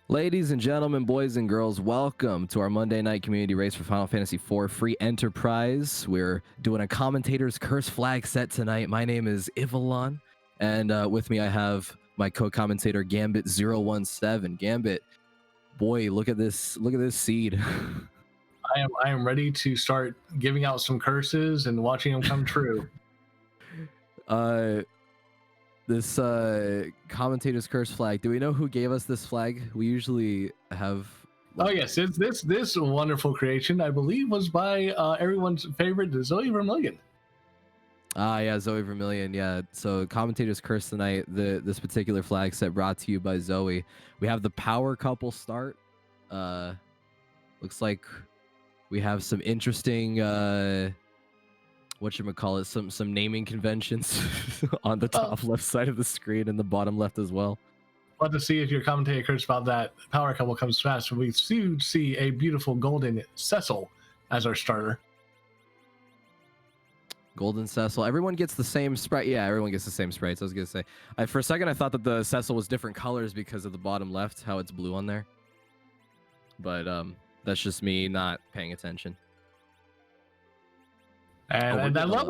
Ladies and gentlemen, boys and girls, welcome to our Monday night community race for Final Fantasy IV Free Enterprise. We're doing a Commentator's Curse flag set tonight. My name is Ivalon, and with me I have my co-commentator Gambit017. Gambit, boy, look at this seed. I am ready to start giving out some curses and watching them come true. This Commentator's Curse flag, do we know who gave us this flag? We usually have... Oh yes, this wonderful creation, I believe, was by everyone's favorite, Zoe Vermillion. Ah, yeah, Zoe Vermillion, yeah. So Commentator's Curse tonight, this particular flag set brought to you by Zoe. We have the power couple start. Looks like we have some interesting... whatchamacallit, some naming conventions on the top left side of the screen and the bottom left as well. We'll have to see if your commentator curse about that power couple comes fast. We do see a beautiful golden Cecil as our starter. Golden Cecil. Everyone gets the same sprite. Yeah, everyone gets the same sprites. I was going to say. For a second, I thought that the Cecil was different colors because of the bottom left, how it's blue on there. But that's just me not paying attention. And I love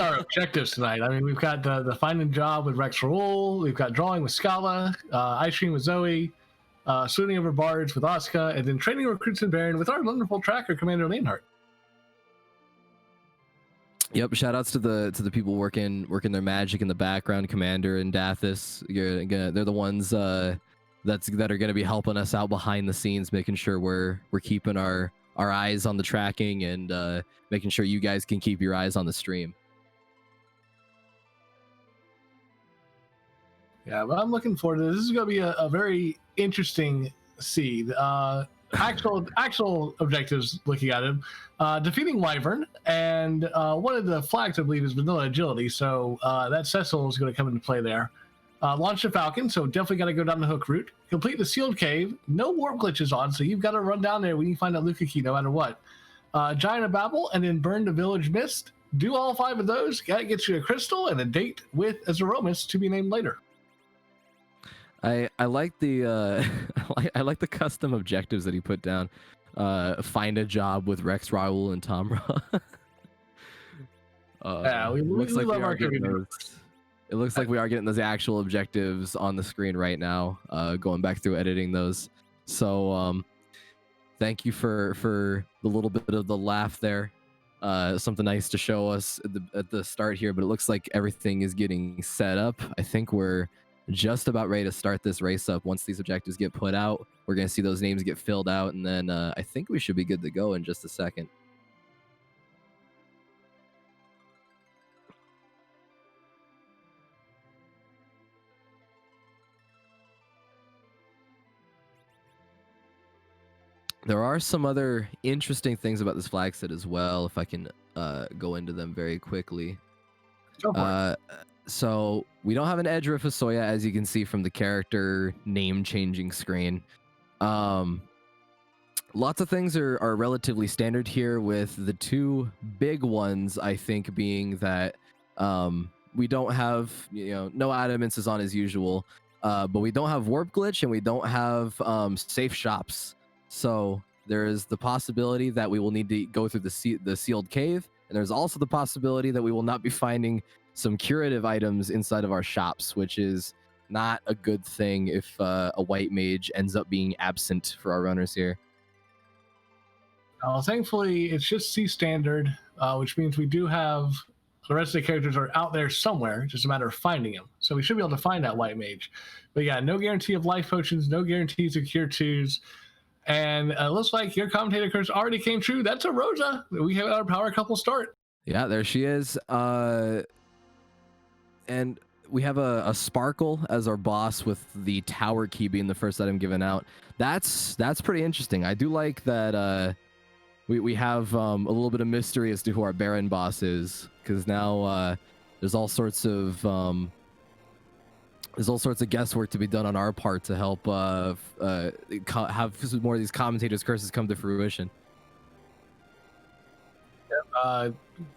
our objectives tonight. I mean, we've got the finding job with Rex Raoul. We've got drawing with Scala, ice cream with Zoe, shooting over bards with Asuka, and then training recruits and Baron with our wonderful tracker, Commander Leonhardt. Yep, shout outs to the people working their magic in the background, Commander and Dathis. They're the ones that are going to be helping us out behind the scenes, making sure we're keeping our eyes on the tracking and making sure you guys can keep your eyes on the stream. Yeah, but I'm looking forward to this. This is going to be a very interesting seed. Actual objectives, looking at him, defeating Wyvern, and one of the flags, I believe, is vanilla agility, so that Cecil is going to come into play there. Launch the Falcon, so definitely got to go down the hook route. Complete the sealed cave. No warp glitches on, so you've got to run down there when you find that Luca key, no matter what. Giant of Babel, and then burn the village mist. Do all 5 of those. That gets you a crystal and a date with Azeromus to be named later. I like the I like the custom objectives that he put down. Find a job with Rex Raoul and Tamra. Yeah, we love our community. It looks like we are getting those actual objectives on the screen right now, going back through editing those. So thank you for the little bit of the laugh there. Something nice to show us at the start here, but it looks like everything is getting set up. I think we're just about ready to start this race up. Once these objectives get put out, we're going to see those names get filled out, and then I think we should be good to go in just a second. There are some other interesting things about this flag set as well, if I can go into them very quickly. Go for it. So we don't have an Edge or a Fusoya, as you can see from the character name changing screen. Lots of things are relatively standard here, with the 2 big ones, I think, being that we don't have, no Adamance is on as usual, but we don't have Warp Glitch and we don't have safe shops. So there is the possibility that we will need to go through the sealed cave, and there's also the possibility that we will not be finding some curative items inside of our shops, which is not a good thing if a white mage ends up being absent for our runners here. Thankfully, it's just C standard, which means we do have the rest of the characters are out there somewhere. It's just a matter of finding them. So we should be able to find that white mage. But yeah, no guarantee of life potions, no guarantees of cure 2s. And it looks like your commentator curse already came true. That's a Rosa. We have our power couple start. Yeah, there she is. And we have a Sparkle as our boss, with the tower key being the first item given out. That's pretty interesting. I do like that we have a little bit of mystery as to who our Baron boss is, because now there's all sorts of there's all sorts of guesswork to be done on our part to help have more of these commentators' curses come to fruition.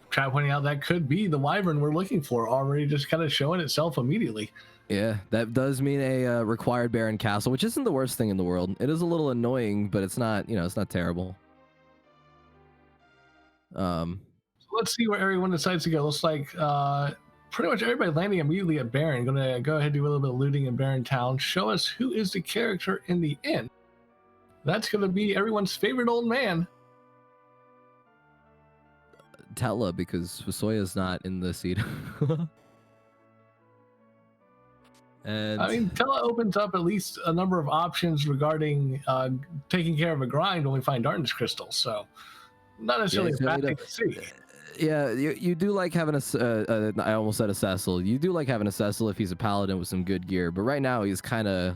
Try pointing out that could be the wyvern we're looking for, already just kind of showing itself immediately. Yeah, that does mean a required Baron Castle, which isn't the worst thing in the world. It is a little annoying, but it's not, it's not terrible. So let's see where everyone decides to go. Looks like pretty much everybody landing immediately at Baron. Gonna go ahead and do a little bit of looting in Baron Town. Show us who is the character in the inn. That's gonna be everyone's favorite old man. Tella, because Fusoya's not in the seat. And I mean, Tella opens up at least a number of options regarding taking care of a grind when we find darkness crystals. So, not necessarily a bad thing to see. Yeah, you do like having I almost said a Cecil. You do like having a Cecil if he's a paladin with some good gear. But right now he's kind of,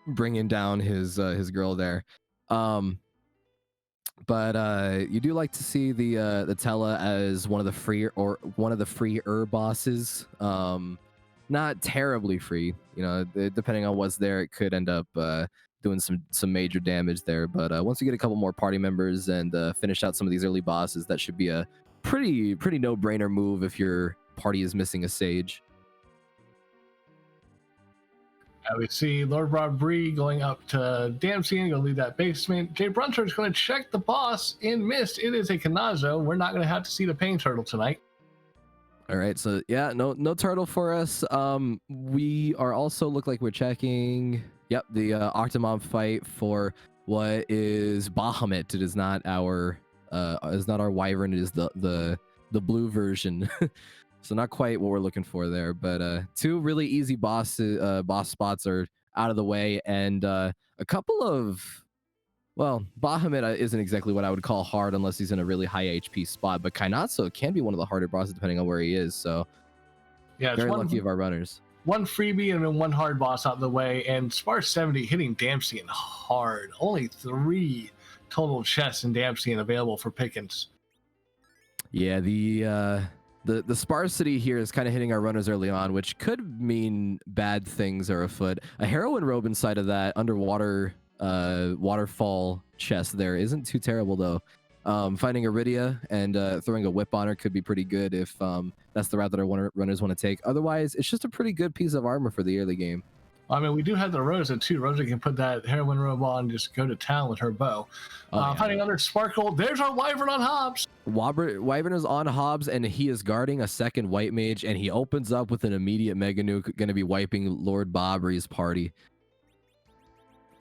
bringing down his girl there. But you do like to see the Tella as one of the freer bosses. Not terribly free, depending on what's there, it could end up doing some major damage there. But once you get a couple more party members and finish out some of these early bosses, that should be a pretty no-brainer move if your party is missing a sage. We see Lord Bree going up to Dempsey and going to leave that basement. Jay Brunter is going to check the boss in Mist. It is a Kanazo. We're not going to have to see the Pain Turtle tonight. All right, so yeah, no turtle for us. We are also look like we're checking. Yep, the Octomom fight for what is Bahamut. It is not our wyvern. It is the blue version. So not quite what we're looking for there, but two really easy boss spots are out of the way, and a couple of, well, Bahamut isn't exactly what I would call hard unless he's in a really high HP spot, but Kainatsu can be one of the harder bosses depending on where he is. So yeah, very lucky of our runners. One freebie and then one hard boss out of the way, and Sparse 70 hitting Damsian hard. Only 3 total chests in Damsian available for pickings. Yeah, the sparsity here is kind of hitting our runners early on, which could mean bad things are afoot. A heroin robe inside of that underwater waterfall chest there isn't too terrible though. Finding Iridia and throwing a whip on her could be pretty good if that's the route that our runners want to take. Otherwise, it's just a pretty good piece of armor for the early game. I mean, we do have the Rosa too. Rosa can put that heroin robe on and just go to town with her bow. Finding another sparkle. There's our wyvern on Hobbs. Wyvern is on Hobbs, and he is guarding a second white mage, and he opens up with an immediate mega nuke, going to be wiping Lord Bobry's party.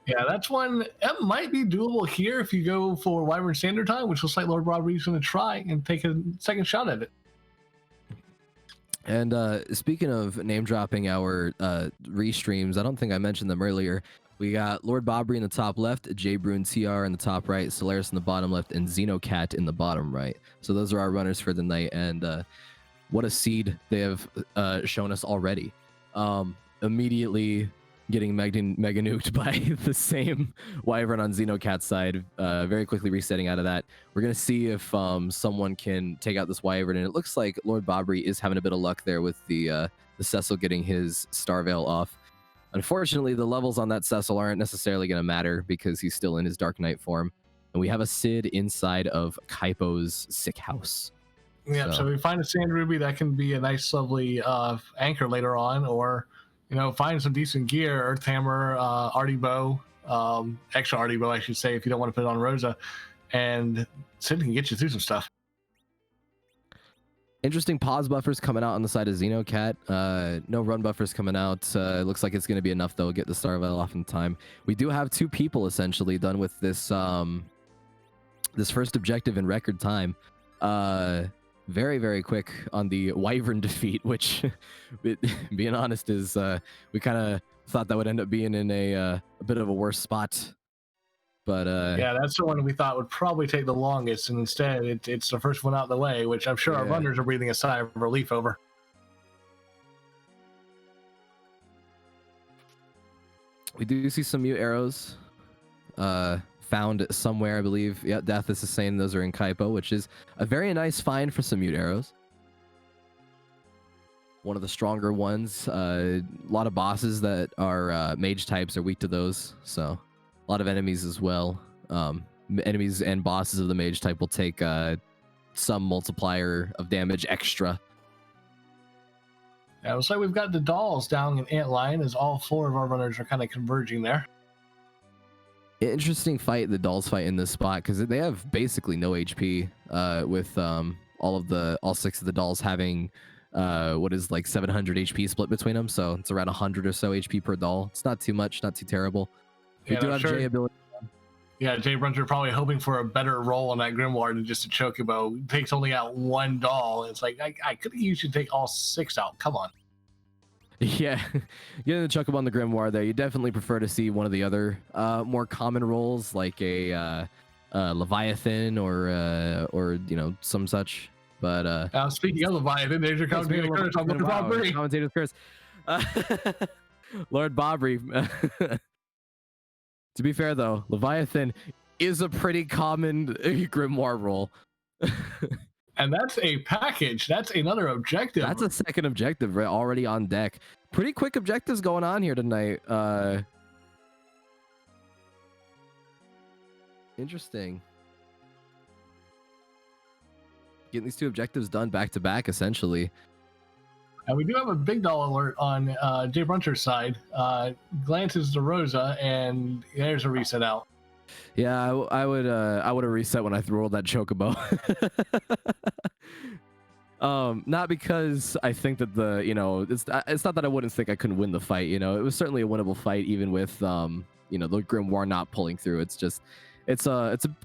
Yeah, that's one that might be doable here if you go for Wyvern Standard Time, which looks like Lord Bobry's going to try and take a second shot at it. And speaking of name dropping our restreams, I don't think I mentioned them earlier. We got Lord Bobry in the top left, J Brune TR in the top right, Solaris in the bottom left, and Xenocat in the bottom right. So those are our runners for the night, and what a seed they have shown us already. Immediately getting mega nuked by the same wyvern on Xenocat's side, very quickly resetting out of that. We're gonna see if someone can take out this wyvern, and it looks like Lord Bobry is having a bit of luck there with the Cecil getting his Star Veil off. Unfortunately, the levels on that Cecil aren't necessarily going to matter because he's still in his Dark Knight form, and we have a Cid inside of Kaipo's sick house. Yeah, so we find a Sand Ruby that can be a nice, lovely anchor later on, or find some decent gear, Earth Hammer, Artie Bow, extra Artie Bow, I should say, if you don't want to put it on Rosa, and Sid can get you through some stuff. Interesting pause buffers coming out on the side of Xenocat. No run buffers coming out. Looks like it's going to be enough, though, get the Star Veil off in time. We do have 2 people, essentially, done with this this first objective in record time. Very, very quick on the Wyvern defeat, which, being honest, is we kind of thought that would end up being in a bit of a worse spot. But yeah, that's the one we thought would probably take the longest, and instead it's the first one out of the way, which I'm sure our runners are breathing a sigh of relief over. We do see some mute arrows found somewhere, I believe. Yeah, Death is the same. Those are in Kaipo, which is a very nice find for some mute arrows. one of the stronger ones. A lot of bosses that are mage types are weak to those, so a lot of enemies as well. Enemies and bosses of the mage type will take some multiplier of damage extra. Yeah, it looks like we've got the dolls down in Antlion as all 4 of our runners are kind of converging there. Interesting fight, the dolls fight in this spot, because they have basically no HP, with all 6 of the dolls having what is like 700 HP split between them, so it's around 100 or so HP per doll. It's not too much, not too terrible. We do have J ability. Yeah, Jay Brunter probably hoping for a better roll on that Grimoire than just a Chocobo. It takes only out 1 doll. It's like, I could use you to take all 6 out. Come on. Yeah, getting the Chocobo on the Grimoire there. You definitely prefer to see one of the other more common rolls, like a Leviathan or you know, some such. But speaking of Leviathan, there's your Commentator curse on Lord Bobry. Commentator's curse. Lord Bobry. To be fair though, Leviathan is a pretty common Grimoire roll. And that's a package. That's another objective. That's a second objective right already on deck. Pretty quick objectives going on here tonight. Interesting. Getting these 2 objectives done back to back, essentially. And we do have a big doll alert on Jay Brunter's side. Glances to Rosa, and there's a reset out. Yeah, I would have reset when I threw all that Chocobo. Not because I think that it's not that I wouldn't think I couldn't win the fight. You know, it was certainly a winnable fight, even with the Grimoire not pulling through. It's just it's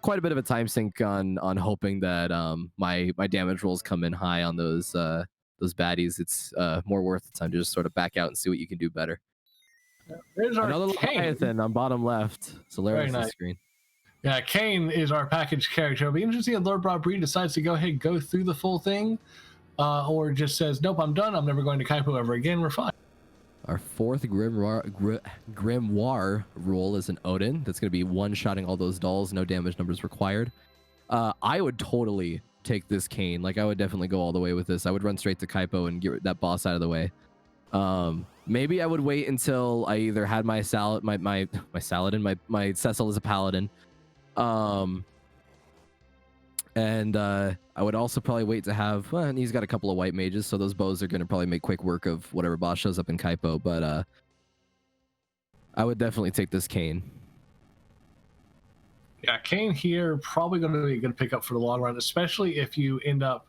quite a bit of a time sink on hoping that my damage rolls come in high on those baddies. It's more worth the time to just sort of back out and see what you can do better. There's our another Leviathan on bottom left. Solaris nice. Screen. Yeah, Kane is our package character. It'll be interesting if Lord Bobry decides to go ahead and go through the full thing, or just says, nope, I'm done. I'm never going to Kaipo ever again. We're fine. Our 4th Grimoire roll is an Odin. That's going to be one-shotting all those dolls. No damage numbers required. I would totally take this Kane. Like, I would definitely go all the way with this. I would run straight to Kaipo and get that boss out of the way. Maybe I would wait until I either had my Saladin, my Cecil as a paladin. And I would also probably wait to have, well, and he's got a couple of white mages, so those bows are going to probably make quick work of whatever boss shows up in Kaipo, but I would definitely take this Kane. Yeah, Kane here probably going to be a good pickup for the long run, especially if you end up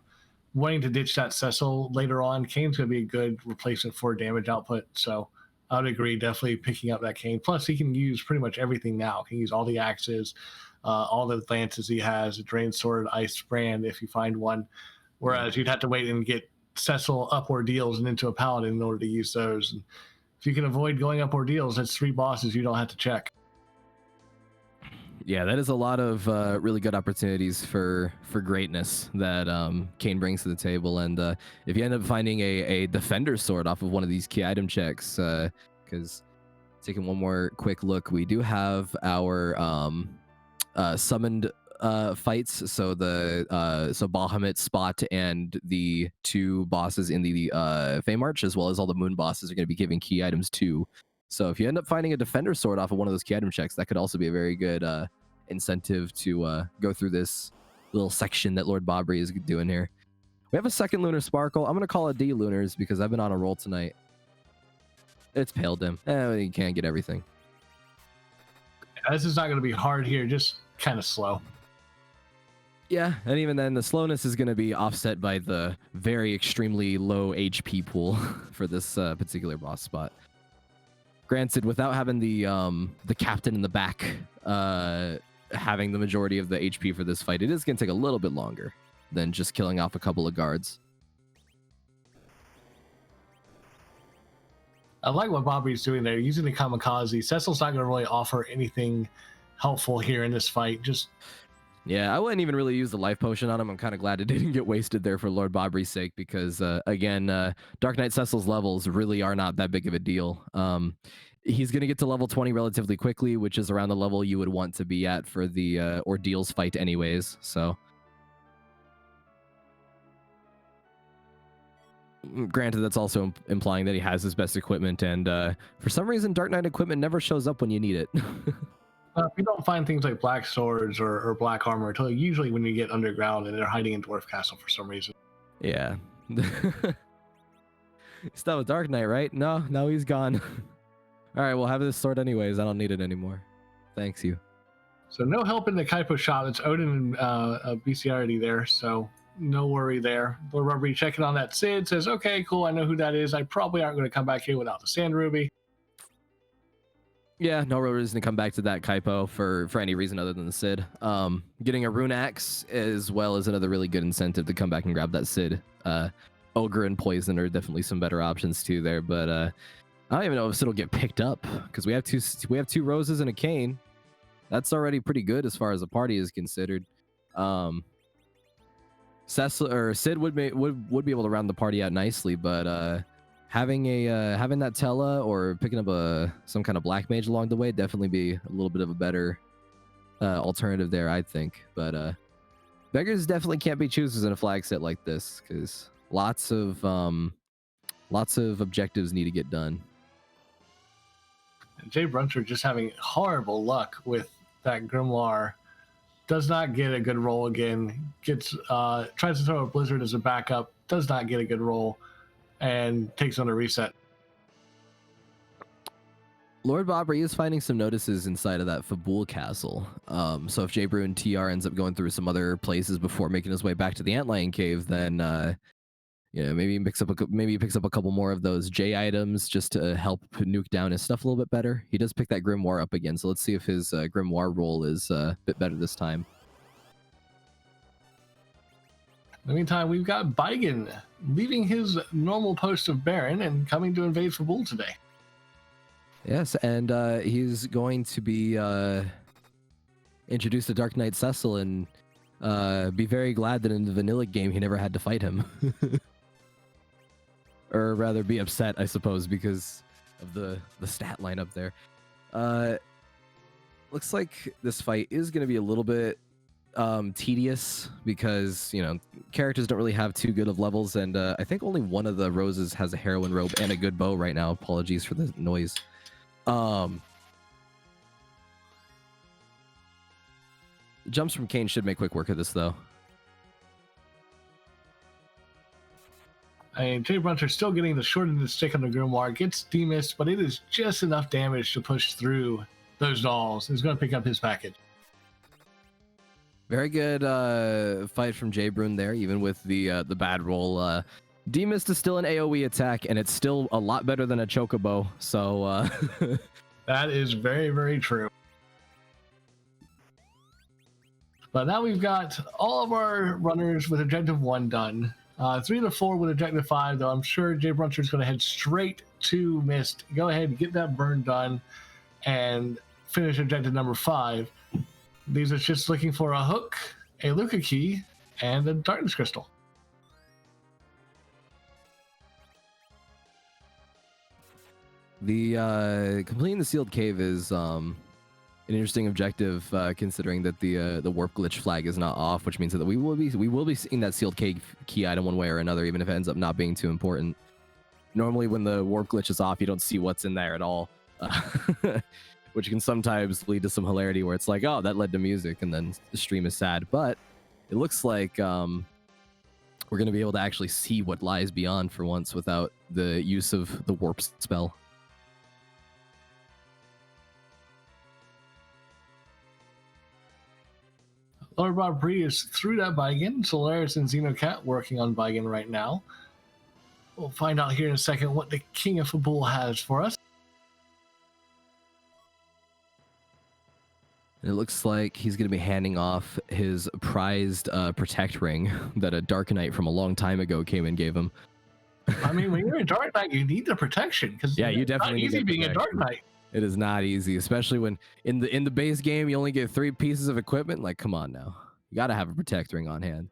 wanting to ditch that Cecil later on. Kane's going to be a good replacement for damage output, so I would agree, definitely picking up that Kane. Plus, he can use pretty much everything now. He can use all the axes, all the lances he has, a Drain Sword, Ice Brand if you find one, whereas you'd have to wait and get Cecil up ordeals and into a Paladin in order to use those. And if you can avoid going up ordeals, that's 3 bosses you don't have to check. Yeah, that is a lot of really good opportunities for greatness that Kane brings to the table. And if you end up finding a Defender Sword off of one of these key item checks, because taking one more quick look, we do have our summoned fights. So so Bahamut, Spot, and the 2 bosses in the Feymarch, as well as all the moon bosses, are going to be giving key items too. So if you end up finding a Defender Sword off of one of those key item checks, that could also be a very good incentive to go through this little section that Lord Bobry is doing here. We have a second Lunar Sparkle. I'm going to call it D Lunars because I've been on a roll tonight. It's Pale Dim. You can't get everything. This is not going to be hard here, just kind of slow. Yeah, and even then, the slowness is going to be offset by the very extremely low HP pool for this particular boss spot. Granted, without having the captain in the back having the majority of the HP for this fight, it is going to take a little bit longer than just killing off a couple of guards. I like what Bobby's doing there, using the kamikaze. Cecil's not going to really offer anything helpful here in this fight. Yeah, I wouldn't even really use the life potion on him. I'm kind of glad it didn't get wasted there for Lord Bobry's sake, because again, Dark Knight Cecil's levels really are not that big of a deal. He's going to get to level 20 relatively quickly, which is around the level you would want to be at for the Ordeals fight anyways, so... Granted, that's also implying that he has his best equipment, and for some reason, Dark Knight equipment never shows up when you need it. You don't find things like black swords or black armor until usually when you get underground and they're hiding in Dwarf Castle for some reason. Yeah. Still with Dark Knight, right? No, he's gone. All right, we'll have this sword anyways. I don't need it anymore. Thanks you. So no help in the Kaipo shop. It's Odin and BCRD there, so no worry there. Lord Rubbery checking on that Sid, says, okay, cool, I know who that is. I probably aren't going to come back here without the Sand Ruby. Yeah, no real reason to come back to that Kaipo for any reason other than the Sid. Getting a Rune Axe as well as another really good incentive to come back and grab that Sid. Ogre and Poison are definitely some better options too there, but I don't even know if Sid will get picked up because we have two Roses and a Cane. That's already pretty good as far as the party is considered. Sid would be able to round the party out nicely, but having that Tella or picking up some kind of Black Mage along the way definitely be a little bit of a better alternative there, I think. But beggars definitely can't be choosers in a flag set like this because lots of objectives need to get done. Jay Bruncher just having horrible luck with that Grimoire. Does not get a good roll again. Gets tries to throw a Blizzard as a backup. Does not get a good roll, and takes on a reset. Lord Bobbery is finding some notices inside of that Fabul Castle. So if Jay Brew and TR ends up going through some other places before making his way back to the Antlion Cave, then maybe he picks up a couple more of those J items just to help nuke down his stuff a little bit better. He does pick that Grimoire up again, so let's see if his Grimoire roll is a bit better this time. In the meantime, we've got Baigen leaving his normal post of Baron and coming to invade Fabul today. Yes, and he's going to be introduced to Dark Knight Cecil and be very glad that in the vanilla game he never had to fight him. Or rather be upset, I suppose, because of the stat line up there. Looks like this fight is going to be a little bit tedious because, characters don't really have too good of levels, and I think only one of the Roses has a Heroine Robe and a good bow right now. Apologies for the noise. Jumps from Kane should make quick work of this, though. Jay Bruncher still getting the short end of the stick on the Grimoire. Gets demissed, but it is just enough damage to push through those dolls. He's going to pick up his package. Very good fight from Jay Brune there, even with the bad roll. Demist is still an AoE attack, and it's still a lot better than a Chocobo. So that is very, very true. But now we've got all of our runners with Objective 1 done. 3 to 4 with Objective 5, though I'm sure Jay Bruncher is going to head straight to Mist. Go ahead and get that burn done and finish Objective number 5. These are just looking for a hook, a Luca key, and a Darkness Crystal. The completing the sealed cave is an interesting objective, considering that the warp glitch flag is not off, which means that we will be seeing that sealed cave key item one way or another, even if it ends up not being too important. Normally, when the warp glitch is off, you don't see what's in there at all, which can sometimes lead to some hilarity where it's like, oh, that led to music, and then the stream is sad. But it looks like we're going to be able to actually see what lies beyond for once without the use of the warp spell. Lord Bob Bree is through that Baigen. Solaris and Xenocat working on Baigen right now. We'll find out here in a second what the King of Fabul has for us. And it looks like he's going to be handing off his prized Protect Ring that a Dark Knight from a long time ago came and gave him. I mean, when you're a Dark Knight, you need the protection, because yeah, you definitely it's not easy being a Dark Knight. It is not easy, especially when in the base game you only get 3 pieces of equipment. Like, come on now, you got to have a Protect Ring on hand.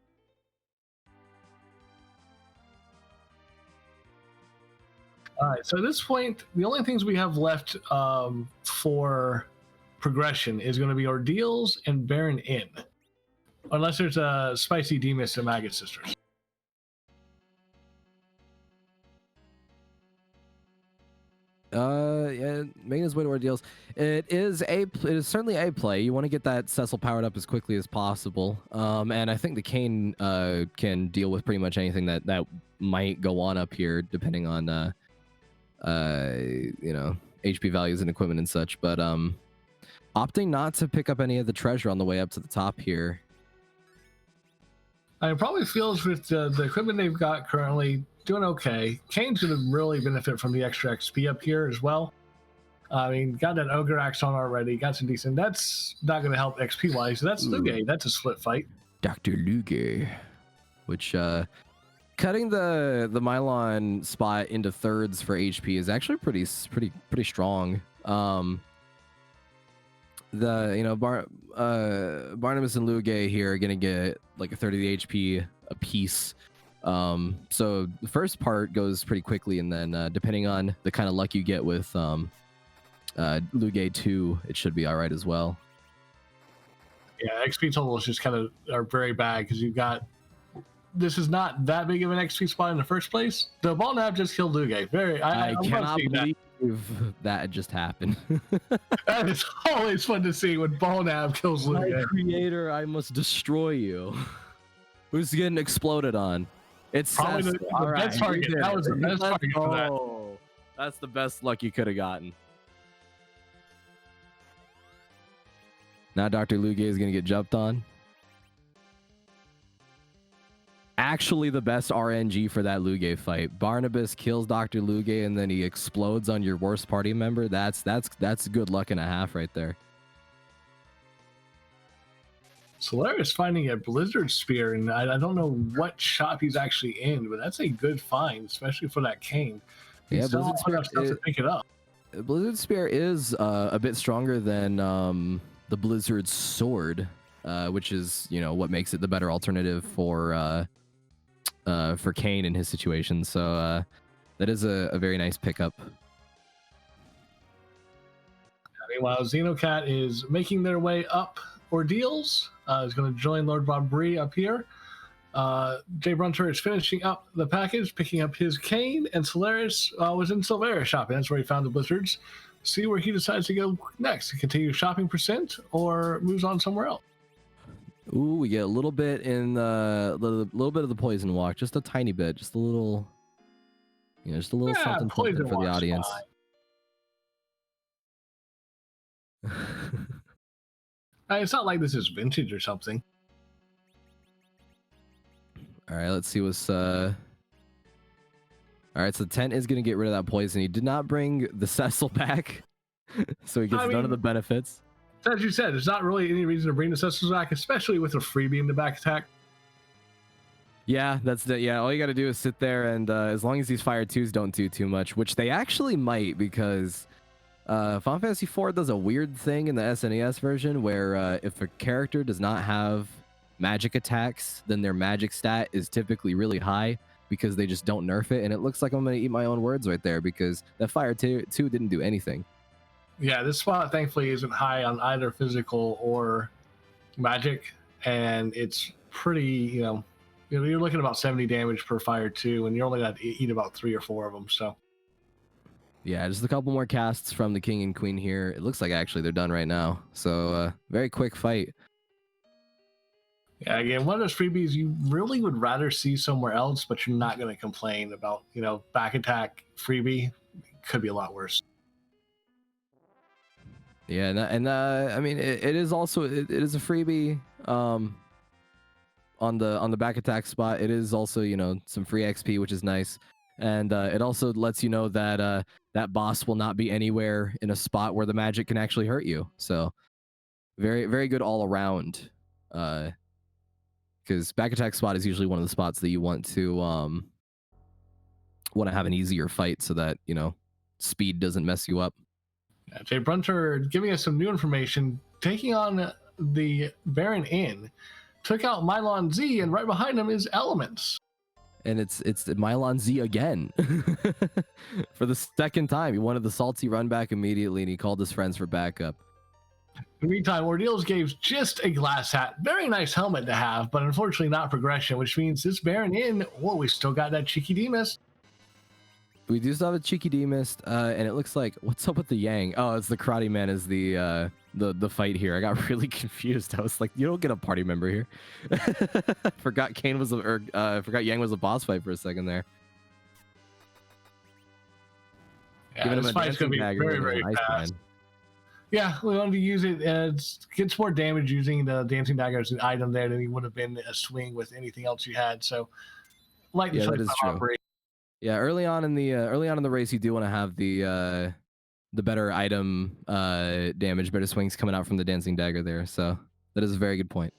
All right, so at this point, the only things we have left for progression is going to be Ordeals and Baron Inn, unless there's a Spicy Demus and Maggot Sisters. Yeah, making his way to ordeals. It is certainly a play. You want to get that Cecil powered up as quickly as possible. And I think the Kane can deal with pretty much anything that might go on up here, depending on you know, HP values and equipment and such. But opting not to pick up any of the treasure on the way up to the top here. It probably feels with the equipment they've got currently doing okay. Kane's going to really benefit from the extra XP up here as well. I mean, got that Ogre Axe on already, got some decent. That's not going to help XP wise. So that's Luge. That's a split fight. Dr. Luge, which cutting the Mylon spot into thirds for HP is actually pretty strong. Barnabas and Luge here are gonna get like a 30 HP a piece. So the first part goes pretty quickly, and then depending on the kind of luck you get with Luge 2, it should be all right as well. Yeah, XP totals just kind of are very bad because you've got. This is not that big of an XP spot in the first place. The ball nab just killed Luge. I cannot believe that just happened. That is always fun to see when ball nab kills Luge. My creator, I must destroy you. Who's getting exploded on? It's probably the best target. That was the best target for that. That's the best luck you could have gotten. Now Dr. Luge is going to get jumped on. Actually, the best RNG for that Luge fight. Barnabas kills Dr. Luge and then he explodes on your worst party member. That's good luck and a half right there. Solaris finding a Blizzard Spear, and I don't know what shop he's actually in, but that's a good find, especially for that Kane. Yeah, Blizzard Spear to pick it up. Blizzard Spear is a bit stronger than the Blizzard Sword, which is, you know, what makes it the better alternative for Kane in his situation. So that is a very nice pickup. Meanwhile, Xenocat is making their way up ordeals. Is going to join Lord Bob Bree up here. Jay Brunter is finishing up the package, picking up his Kane, and Solaris was in Silvera shopping. That's where he found the Blizzards. See where he decides to go next. To continue shopping percent or moves on somewhere else. Ooh, we get a little bit in little bit of the poison walk, just a tiny bit, just a little, you know, just a little something for the audience. It's not like this is vintage or something. All right, let's see what's all right, so Tent is gonna get rid of that poison. He did not bring the Cecil back, so he gets none of the benefits. As you said, there's not really any reason to bring the Cecil back, especially with a freebie in the back attack. Yeah, all you got to do is sit there, and as long as these Fire 2s don't do too much, which they actually might, because Final Fantasy IV does a weird thing in the SNES version where if a character does not have magic attacks, then their magic stat is typically really high because they just don't nerf it. And it looks like I'm going to eat my own words right there because that Fire 2 didn't do anything. Yeah, this spot thankfully isn't high on either physical or magic, and it's pretty, you're looking at about 70 damage per Fire 2, and you're only going to eat about 3 or 4 of them, so. Yeah, just a couple more casts from the King and Queen here. It looks like actually they're done right now. So, very quick fight. Yeah, again, one of those freebies you really would rather see somewhere else, but you're not going to complain about, back attack freebie. Could be a lot worse. Yeah, and I mean, it is also it is a freebie on the back attack spot. It is also, some free XP, which is nice. And it also lets you know that that boss will not be anywhere in a spot where the magic can actually hurt you. So very, very good all around. Because back attack spot is usually one of the spots that you want to have an easier fight so that, speed doesn't mess you up. Yeah, Jay Brunter giving us some new information, taking on the Baron Inn, took out Mylon Z, and right behind him is Elements. And it's Mylon Z again for the second time. He wanted the salty run back immediately, and he called his friends for backup. In the meantime, Ordeals gave just a glass hat. Very nice helmet to have, but unfortunately not progression, which means this Baron Inn, we still got that cheeky Demas. We do still have a Cheeky Demist, and it looks like, what's up with the Yang? Oh, it's the Karate Man is the fight here. I got really confused. I was like, you don't get a party member here. Forgot Kane was forgot Yang was a boss fight for a second there. Yeah, this fight's gonna be very, very fast. Yeah, we wanted to use it as gets more damage using the dancing dagger as an item there than he would have been a swing with anything else you had. So, like the choice of operation. Yeah, early on in the race, you do want to have the better item damage, better swings coming out from the dancing dagger there. So that is a very good point.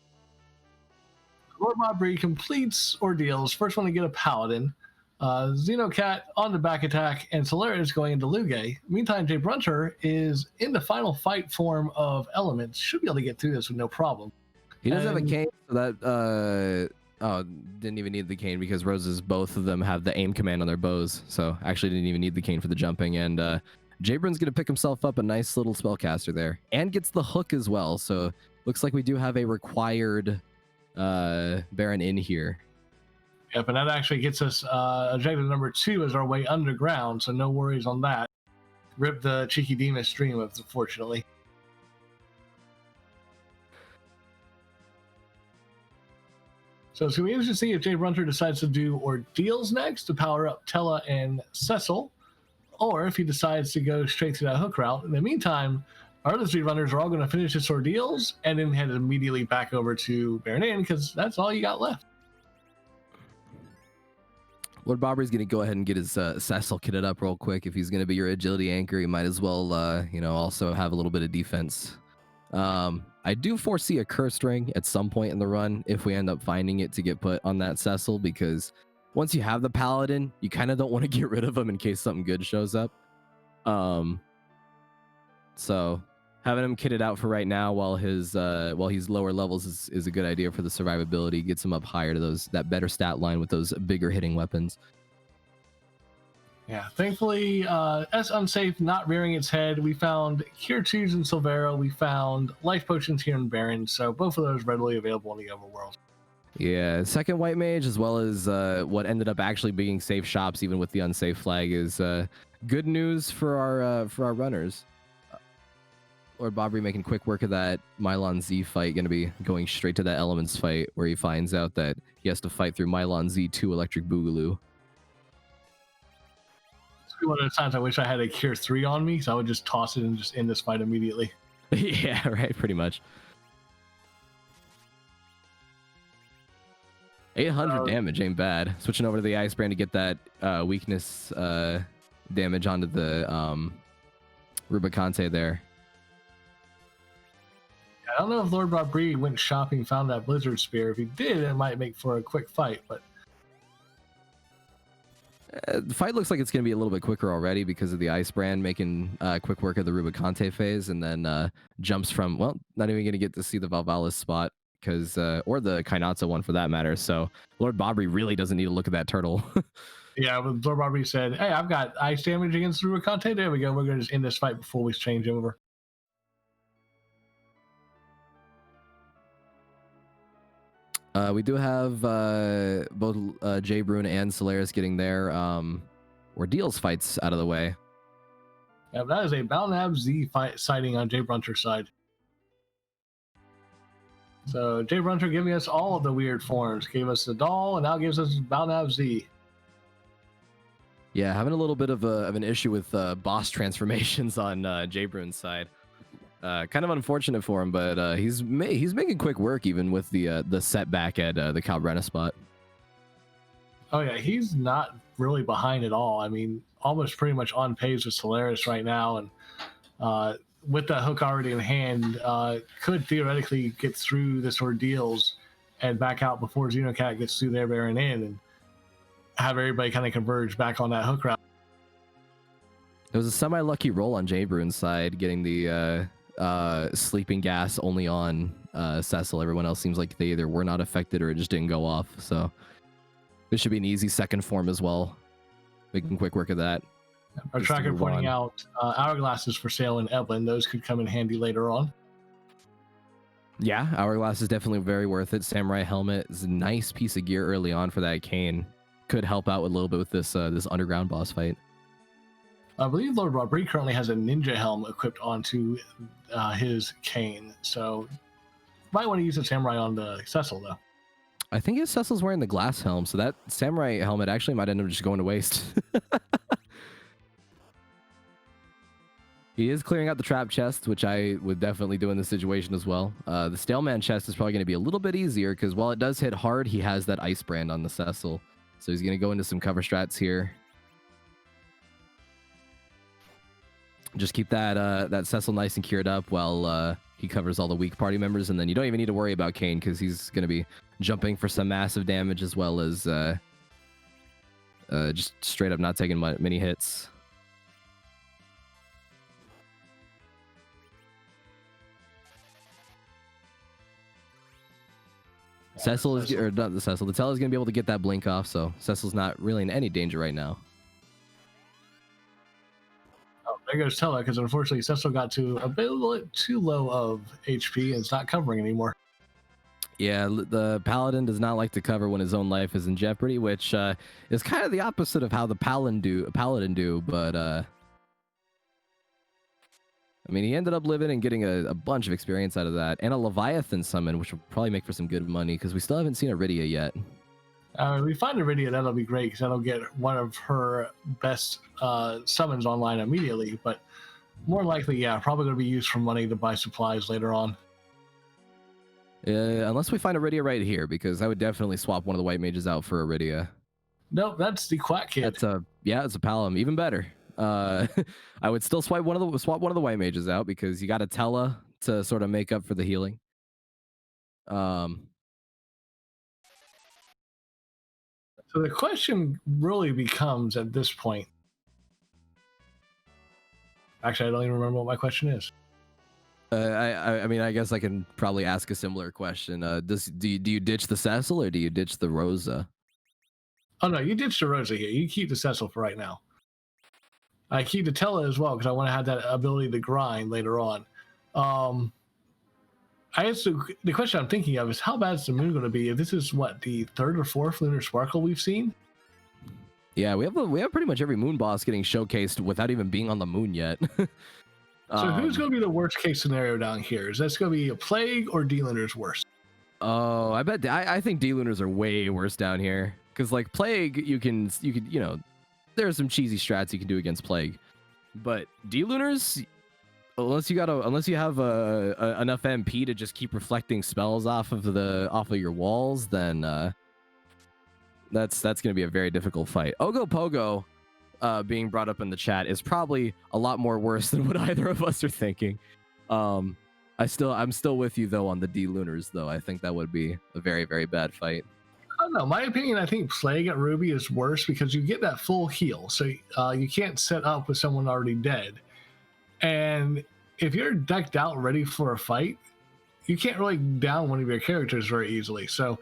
Lord Mabry completes ordeals. First one to get a paladin. Xenocat on the back attack, and Solaris going into Luge. Meantime, Jay Brunter is in the final fight form of elements. Should be able to get through this with no problem. He does have a cane, so that didn't even need the cane because Roses, both of them have the aim command on their bows, so actually didn't even need the cane for the jumping. And Jabron's gonna pick himself up a nice little spellcaster there, and gets the hook as well. So looks like we do have a required Baron in here. Yep, and that actually gets us objective number 2 as our way underground, so no worries on that. Rip the Cheeky Demon stream, unfortunately. So it's going to be interesting to see if Jay Brunter decides to do ordeals next to power up Tella and Cecil, or if he decides to go straight to that hook route. In the meantime, our other 3 runners are all going to finish this ordeals and then head immediately back over to Baron Inn because that's all you got left. Lord Bobby's going to go ahead and get his Cecil kitted up real quick. If he's going to be your agility anchor, he might as well, also have a little bit of defense. I do foresee a cursed ring at some point in the run if we end up finding it to get put on that Cecil, because once you have the Paladin, you kind of don't want to get rid of him in case something good shows up. So having him kitted out for right now while he's lower levels is a good idea for the survivability. Gets him up higher to that better stat line with those bigger hitting weapons. Yeah, thankfully, S Unsafe not rearing its head. We found Cure 2s in Silvera. We found Life Potions here in Baron. So both of those readily available in the overworld. Yeah, second White Mage, as well as what ended up actually being safe shops, even with the unsafe flag, is good news for our runners. Lord Bobby making quick work of that Mylon Z fight, going to be going straight to that Elements fight where he finds out that he has to fight through Mylon Z2 Electric Boogaloo. One of those times I wish I had a Cure 3 on me, so I would just toss it and just end this fight immediately. Yeah, right, pretty much. 800 damage ain't bad. Switching over to the Ice Brand to get that weakness damage onto the Rubicante there. I don't know if Lord Bobry went shopping, found that Blizzard Spear. If he did, it might make for a quick fight, but the fight looks like it's going to be a little bit quicker already because of the Ice Brand making quick work of the Rubicante phase, and then jumps from, well, not even going to get to see the Valvalis spot, because or the Kainatsu one for that matter. So Lord Bobry really doesn't need to look at that turtle. Yeah, but Lord Bobry said, hey, I've got ice damage against the Rubicante. There we go. We're going to just end this fight before we change over. We do have both Jay Brune and Solaris getting their ordeals fights out of the way. Yeah, that is a Balnab Z sighting on Jay Brunter's side. So Jay Brunter giving us all of the weird forms. Gave us the doll, and now gives us Balnab Z. Yeah, having a little bit of an issue with boss transformations on Jay Brune's side. Kind of unfortunate for him, but he's making quick work even with the setback at the Cabrera spot. Oh yeah, he's not really behind at all. I mean, almost pretty much on pace with Solaris right now, and with that hook already in hand, could theoretically get through this ordeals and back out before Xenocat gets through their Baron Inn and have everybody kind of converge back on that hook route. It was a semi-lucky roll on Jay Brune's side, getting the sleeping gas only on Cecil. Everyone else seems like they either were not affected or it just didn't go off. So this should be an easy second form as well. Making quick work of that. Our tracker pointing out hourglasses for sale in Eblin. Those could come in handy later on. Yeah, hourglass is definitely very worth it. Samurai helmet is a nice piece of gear early on for that cane. Could help out a little bit with this this underground boss fight. I believe Lord Robbery currently has a ninja helm equipped onto his cane, so might want to use a samurai on the Cecil though. I think his Cecil's wearing the glass helm, so that samurai helmet actually might end up just going to waste. He is clearing out the trap chest, which I would definitely do in this situation as well. The Staleman chest is probably going to be a little bit easier because while it does hit hard, he has that ice brand on the Cecil. So he's going to go into some cover strats here. Just keep that Cecil nice and cured up while he covers all the weak party members. And then you don't even need to worry about Kane because he's going to be jumping for some massive damage as well as just straight up not taking many hits. Cecil is, or not the Cecil, the Tell is going to be able to get that blink off, so Cecil's not really in any danger right now. Oh, there goes Teller, because unfortunately Cecil got to a bit too low of HP and it's not covering anymore. Yeah, the Paladin does not like to cover when his own life is in jeopardy, which is kind of the opposite of how the Paladin do, but I mean, he ended up living and getting a bunch of experience out of that, and a Leviathan summon, which will probably make for some good money, because we still haven't seen Iridia yet. If we find Iridia, that'll be great, because that'll get one of her best summons online immediately, but more likely, yeah, probably going to be used for money to buy supplies later on. Unless we find Iridia right here, because I would definitely swap one of the white mages out for Iridia. Nope, that's the Quack Kid. It's a Palom, even better. I would still swap one of the white mages out because you got a Tella to sort of make up for the healing. So the question really becomes at this point. Actually, I don't even remember what my question is. I mean, I guess I can probably ask a similar question. Do you ditch the Cecil or do you ditch the Rosa? Oh no, you ditch the Rosa here. You keep the Cecil for right now. I keep the Tella as well because I want to have that ability to grind later on. I guess the question I'm thinking of is how bad is the moon going to be if this is what, the third or fourth lunar sparkle we've seen? Yeah, we have pretty much every moon boss getting showcased without even being on the moon yet. So who's going to be the worst case scenario down here? Is this going to be a Plague or D-Lunar's worse? Oh, I think D-Lunars are way worse down here because like Plague, you can there are some cheesy strats you can do against Plague, but D-Lunars, unless you have enough MP to just keep reflecting spells off of your walls, then that's going to be a very difficult fight. Ogopogo being brought up in the chat is probably a lot more worse than what either of us are thinking. I'm still with you though on the D-Lunars though. I think that would be a very, very bad fight. I don't know. My opinion, I think Plague at Ruby is worse because you get that full heal. So you can't set up with someone already dead. And if you're decked out ready for a fight, you can't really down one of your characters very easily. So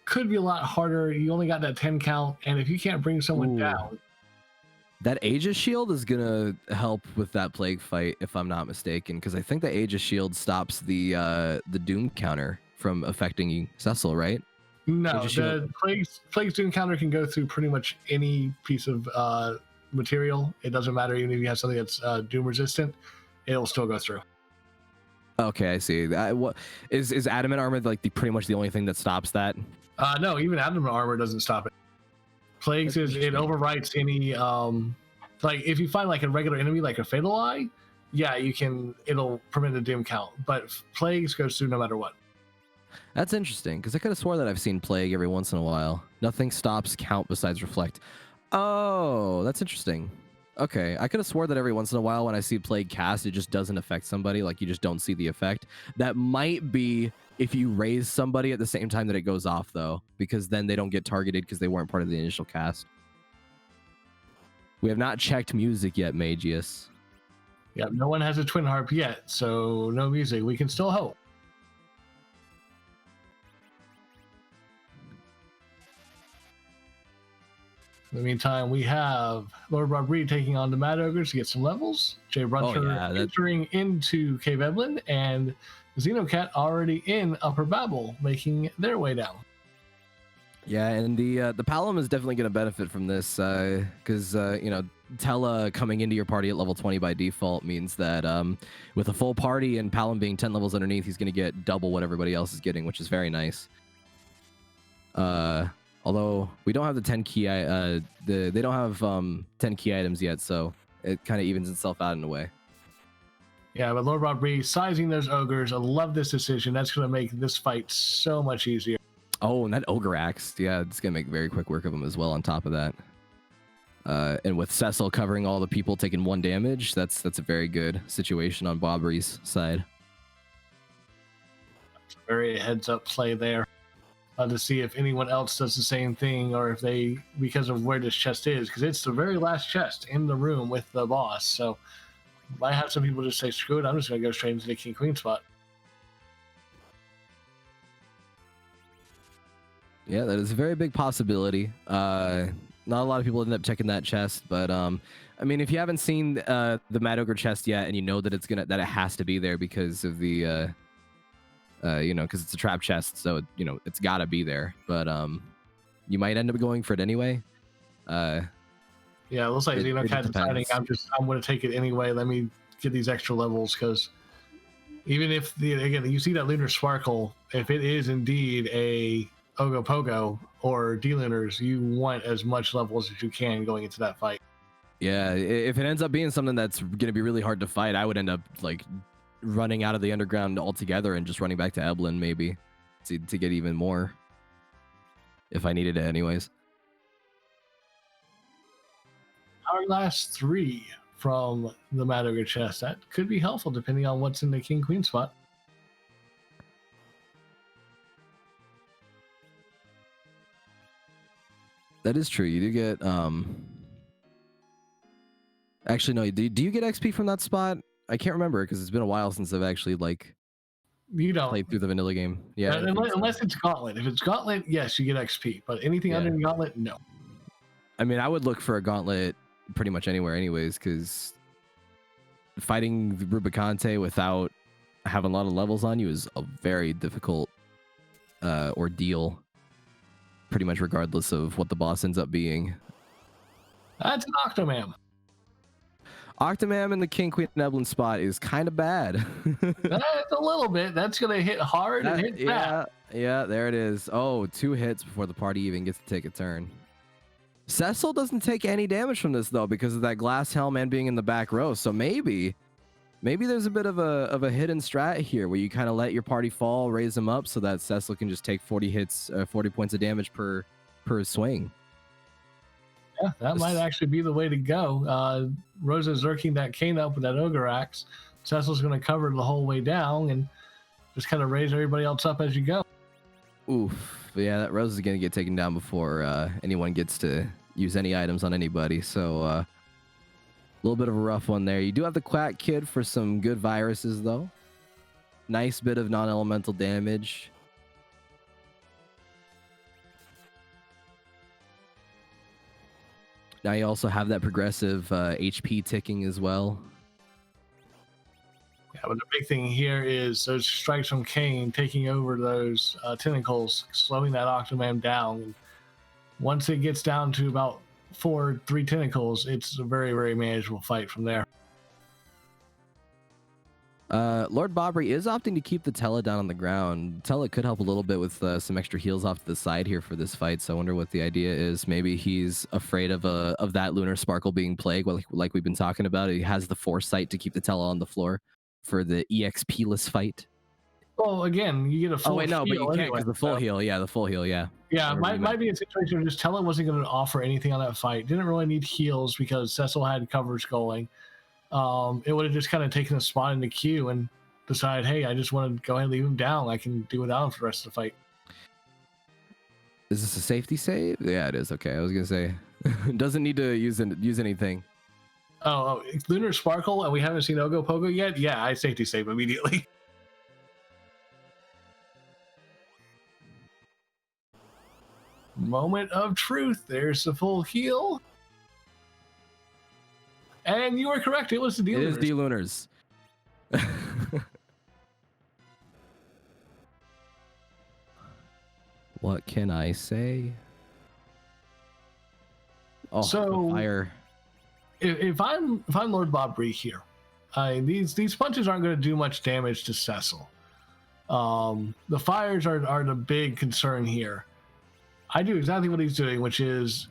could be a lot harder. You only got that 10 count. And if you can't bring someone down. That Aegis Shield is going to help with that Plague fight, if I'm not mistaken. Because I think the Aegis Shield stops the Doom counter from affecting Cecil, right? No, the Plague's Doom counter can go through pretty much any piece of material. It doesn't matter even if you have something that's Doom resistant, it'll still go through. Okay, I see. What is adamant armor like pretty much the only thing that stops that? No, even adamant armor doesn't stop it. Plagues it overwrites any like if you find like a regular enemy like a Fatal Eye, yeah, it'll prevent a Doom count. But Plagues goes through no matter what. That's interesting, because I could have swore that I've seen Plague every once in a while. Nothing stops count besides Reflect. Oh, that's interesting. Okay, I could have swore that every once in a while when I see Plague cast, it just doesn't affect somebody, like you just don't see the effect. That might be if you raise somebody at the same time that it goes off, though, because then they don't get targeted because they weren't part of the initial cast. We have not checked music yet, Magius. Yeah, no one has a Twin Harp yet, so no music. We can still hope. In the meantime, we have Lord Robbery taking on the Mad Ogres to get some levels. Jay Bruncher entering into Cave Evelyn, and Xenocat already in Upper Babel, making their way down. Yeah, and the Palom is definitely going to benefit from this because Tella coming into your party at level 20 by default means that with a full party and Palom being 10 levels underneath, he's going to get double what everybody else is getting, which is very nice. Although we don't have the 10 key, they don't have 10 key items yet, so it kind of evens itself out in a way. Yeah, but Lord Bobby sizing those ogres, I love this decision. That's going to make this fight so much easier. Oh, and that ogre axe, yeah, it's going to make very quick work of him as well on top of that. And with Cecil covering all the people taking 1 damage, that's a very good situation on Bobry's side. Very heads-up play there. To see if anyone else does the same thing, or if they, because of where this chest is, because it's the very last chest in the room with the boss. So might have some people just say, screw it, I'm just going to go straight into the King Queen spot. Yeah, that is a very big possibility. Not a lot of people end up checking that chest, but I mean, if you haven't seen the Mad Ogre chest yet, and you know that it has to be there because of the because it's a trap chest, so it's got to be there. But you might end up going for it anyway. Yeah, it looks like Xenocat deciding I'm going to take it anyway. Let me get these extra levels, because even if again you see that lunar sparkle, if it is indeed a Ogopogo or D-Lunars, you want as much levels as you can going into that fight. Yeah, if it ends up being something that's going to be really hard to fight, I would end up like running out of the underground altogether and just running back to Eblin maybe to get even more if I needed it anyways. Our last 3 from the Mad Ogre chest, that could be helpful depending on what's in the King Queen spot. That is true. You do get actually no, do you get XP from that spot? I can't remember because it's been a while since I've actually you don't played through the vanilla game. Yeah, unless it's Gauntlet. If it's Gauntlet, yes, you get XP, but anything under the Gauntlet, no. I mean, I would look for a Gauntlet pretty much anywhere anyways, because fighting the Rubicante without having a lot of levels on you is a very difficult ordeal, pretty much regardless of what the boss ends up being. That's an Octomam. Octomam in the King Queen Eblin spot is kind of bad. That's a little bit. That's going to hit hard and hit fast. Yeah, there it is. Oh, 2 hits before the party even gets to take a turn. Cecil doesn't take any damage from this though because of that glass helm and being in the back row. So maybe there's a bit of a hidden strat here where you kind of let your party fall, raise them up so that Cecil can just take 40 hits, 40 points of damage per swing. Yeah, that might actually be the way to go. Rosa's zerking that cane up with that ogre axe. Cecil's going to cover the whole way down and just kind of raise everybody else up as you go. Oof. But yeah, that Rosa is going to get taken down before anyone gets to use any items on anybody. So a little bit of a rough one there. You do have the Quack Kid for some good viruses, though. Nice bit of non-elemental damage. Now you also have that progressive HP ticking as well. Yeah, but the big thing here is those strikes from Kane taking over those tentacles, slowing that Octomam down. And once it gets down to about 3 tentacles, it's a very, very manageable fight from there. Lord Bobry is opting to keep the Tella down on the ground. Tella could help a little bit with some extra heals off to the side here for this fight, so I wonder what the idea is. Maybe he's afraid of that Lunar Sparkle being plagued, like we've been talking about. He has the foresight to keep the Tella on the floor for the EXP-less fight. Well, again, you get a full heal. Oh, wait, no, but you can't anyway, because the full heal. Yeah, the full heal, yeah. Yeah, might be a situation where just Tella wasn't going to offer anything on that fight. Didn't really need heals because Cecil had covers going. It would have just kind of taken a spot in the queue and decided, hey, I just want to go ahead and leave him down. I can do without him for the rest of the fight. Is this a safety save? Yeah, it is. Okay, I was going to say, doesn't need to use anything. Oh, it's Lunar Sparkle, and we haven't seen Ogopogo yet? Yeah, I safety save immediately. Moment of truth. There's the full heal. And you were correct. It was the D-Lunars. It is D-Lunars. What can I say? Oh, so fire. if I'm Lord Bob Bree here, these punches aren't going to do much damage to Cecil. The fires are the big concern here. I do exactly what he's doing, which is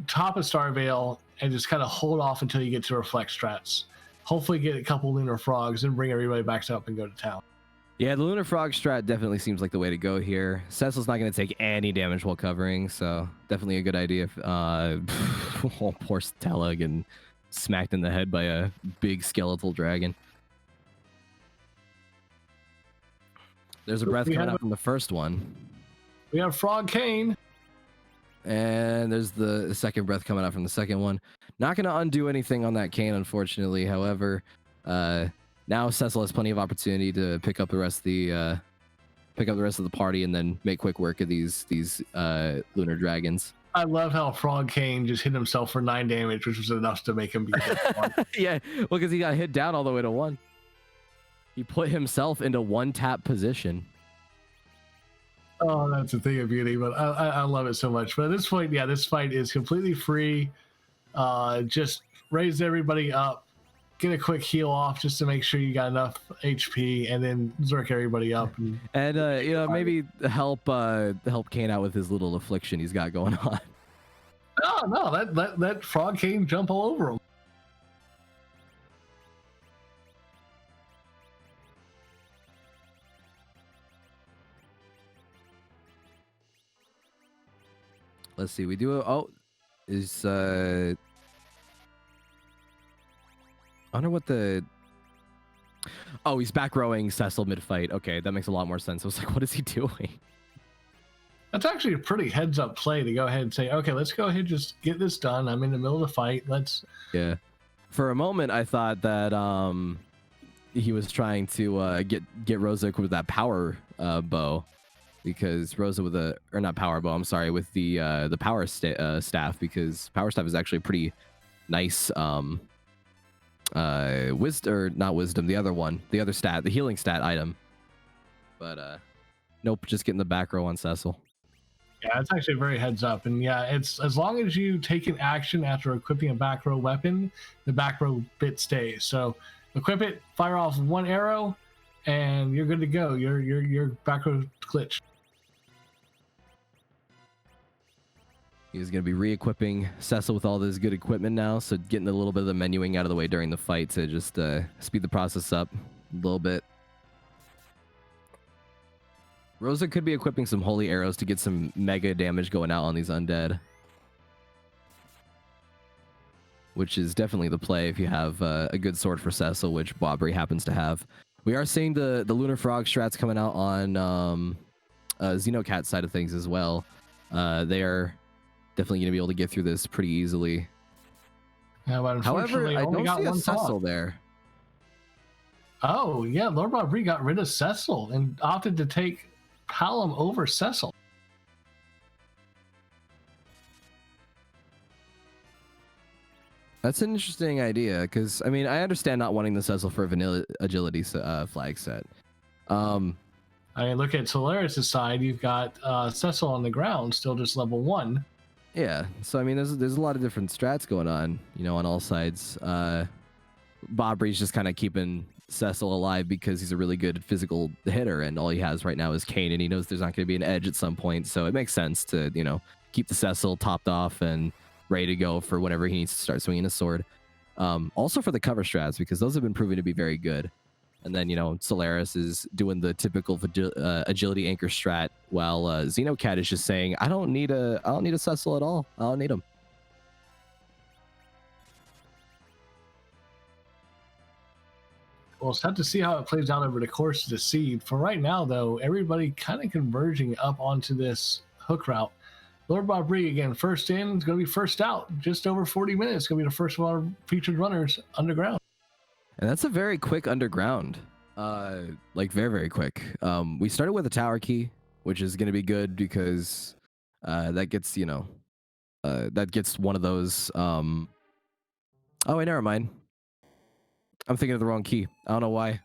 top a Star Veil and just kind of hold off until you get to Reflect strats. Hopefully get a couple Lunar Frogs and bring everybody back up and go to town. Yeah, the Lunar Frog strat definitely seems like the way to go here. Cecil's not going to take any damage while covering, so definitely a good idea. Oh, poor Stella getting smacked in the head by a big skeletal dragon. There's a breath coming out from the first one. We have Frog Cane. And there's the second breath coming out from the second one. Not going to undo anything on that cane, unfortunately. However, now Cecil has plenty of opportunity to pick up the rest of the party and then make quick work of these lunar dragons. I love how Frog Cane just hit himself for 9 damage, which was enough to make him beat one. Yeah, well, because he got hit down all the way to 1. He put himself into 1-tap position. Oh, that's a thing of beauty, but I love it so much. But at this point, yeah, this fight is completely free. Just raise everybody up, get a quick heal off just to make sure you got enough HP, and then zerk everybody up. And you know, maybe help Kane out with his little affliction he's got going on. No, let Frog Cane jump all over him. Let's see. We do. I wonder what the. Oh, he's back rowing Cecil mid fight. Okay, that makes a lot more sense. I was like, what is he doing? That's actually a pretty heads up play to go ahead and say, okay, let's go ahead and just get this done. I'm in the middle of the fight. Let's. Yeah. For a moment, I thought that he was trying to get Rosa with that power bow. Because Rosa with not power bow, I'm sorry, with the power staff, because power staff is actually a pretty nice wisdom, or not wisdom, the other stat, the healing stat item. But nope, just getting the back row on Cecil. Yeah, it's actually very heads up, and yeah, it's as long as you take an action after equipping a back row weapon, the back row bit stays. So equip it, fire off 1 arrow, and you're good to go. Your back row glitch. He's going to be re-equipping Cecil with all this good equipment now, so getting a little bit of the menuing out of the way during the fight to just speed the process up a little bit. Rosa could be equipping some holy arrows to get some mega damage going out on these undead, which is definitely the play if you have a good sword for Cecil, which Bobbery happens to have. We are seeing the Lunar Frog strats coming out on Xenocat side of things as well. They are definitely going to be able to get through this pretty easily. Yeah, but however, I don't see a Cecil thought. there. Oh, yeah, Lord Bobry got rid of Cecil and opted to take Hallam over Cecil. That's an interesting idea, because, I mean, I understand not wanting the Cecil for a vanilla agility flag set. I mean, look at Solaris' side. You've got Cecil on the ground, still just level 1. Yeah, so I mean, there's a lot of different strats going on, you know, on all sides. Bobry's just kind of keeping Cecil alive because he's a really good physical hitter, and all he has right now is Kane, and he knows there's not going to be an edge at some point, so it makes sense to, you know, keep the Cecil topped off and ready to go for whenever he needs to start swinging his sword. Also for the cover strats, because those have been proven to be very good. And then, you know, Solaris is doing the typical agility anchor strat, while Xenocat is just saying, I don't need a Cecil at all. I don't need him. Well, it's time to see how it plays out over the course of the seed. For right now, though, everybody kind of converging up onto this hook route. Lord Bobry, again, first in, is going to be first out. Just over 40 minutes. Going to be the first of our featured runners underground. And that's a very quick underground. Like very, very quick. We started with a tower key, which is going to be good because that gets, you know, that gets one of those. Oh, wait, never mind. I'm thinking of the wrong key. I don't know why.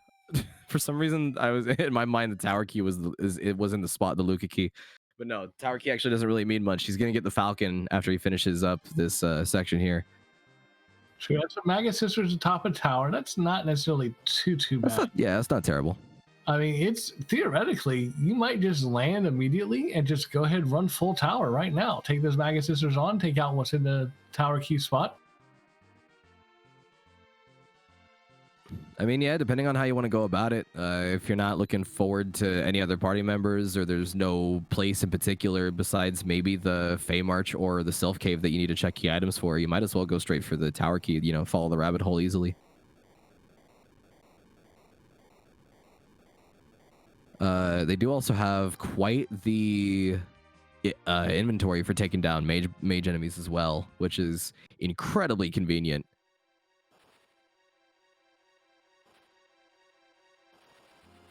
For some reason, I was in my mind the tower key was in the spot, the Luca key. But no, tower key actually doesn't really mean much. He's going to get the Falcon after he finishes up this section here. So we got some Magus Sisters atop a tower. That's not necessarily too That's bad. not, yeah, that's not terrible. I mean, it's theoretically, you might just land immediately and just go ahead and run full tower right now. Take those Magus Sisters on, take out what's in the tower key spot. I mean, yeah, depending on how you want to go about it. If you're not looking forward to any other party members, or there's no place in particular besides maybe the Fey March or the Sylph Cave that you need to check key items for, you might as well go straight for the tower key, you know, follow the rabbit hole easily. They do also have quite the inventory for taking down mage enemies as well, which is incredibly convenient.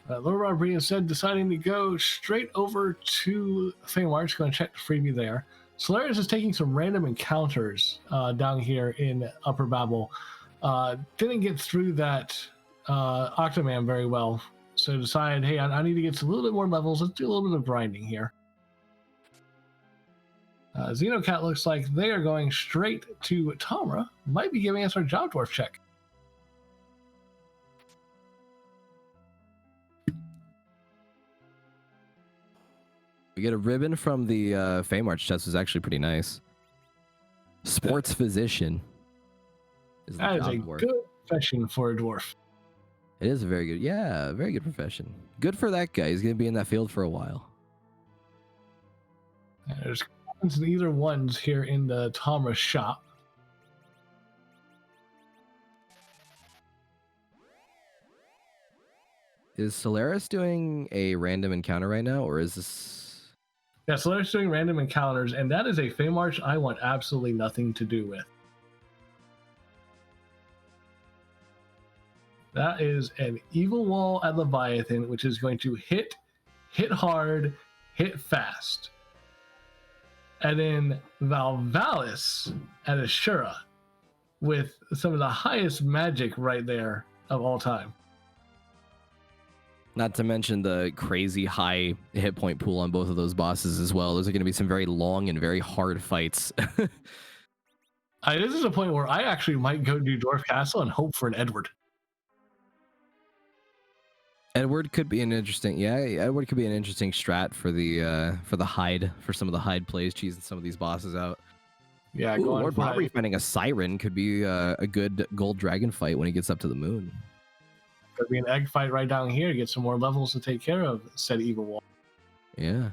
Lord Robert said, deciding to go straight over to Feymarch, going to check the freebie there. Solaris is taking some random encounters down here in Upper Babel. Didn't get through that Octoman very well, so decided, hey, I need to get to a little bit more levels. Let's do a little bit of grinding here. Xenocat looks like they are going straight to Tamra. Might be giving us our job dwarf check. We get a ribbon from the Feymarch chest, is actually pretty nice. Sports physician. That is a good profession for a dwarf. It is a very good, yeah, very good profession. Good for that guy. He's going to be in that field for a while. There's either ones here in the Tamra shop. Is Solaris doing a random encounter right now, or is this... Yeah, Solaris doing random encounters, and that is a Feymarch I want absolutely nothing to do with. That is an Evil Wall at Leviathan, which is going to hit hard, hit fast. And then Valvalis at Ashura with some of the highest magic right there of all time. Not to mention the crazy high hit point pool on both of those bosses as well. Those are going to be some very long and very hard fights. This is a point where I actually might go do Dwarf Castle and hope for an Edward. Edward could be an interesting, yeah. Edward could be an interesting strat for the hide, for some of the hide plays, cheesing some of these bosses out. Yeah, Lord Bobby finding a siren could be a good gold dragon fight when he gets up to the moon. Could be an egg fight right down here. Get some more levels to take care of said Evil Wall. Yeah.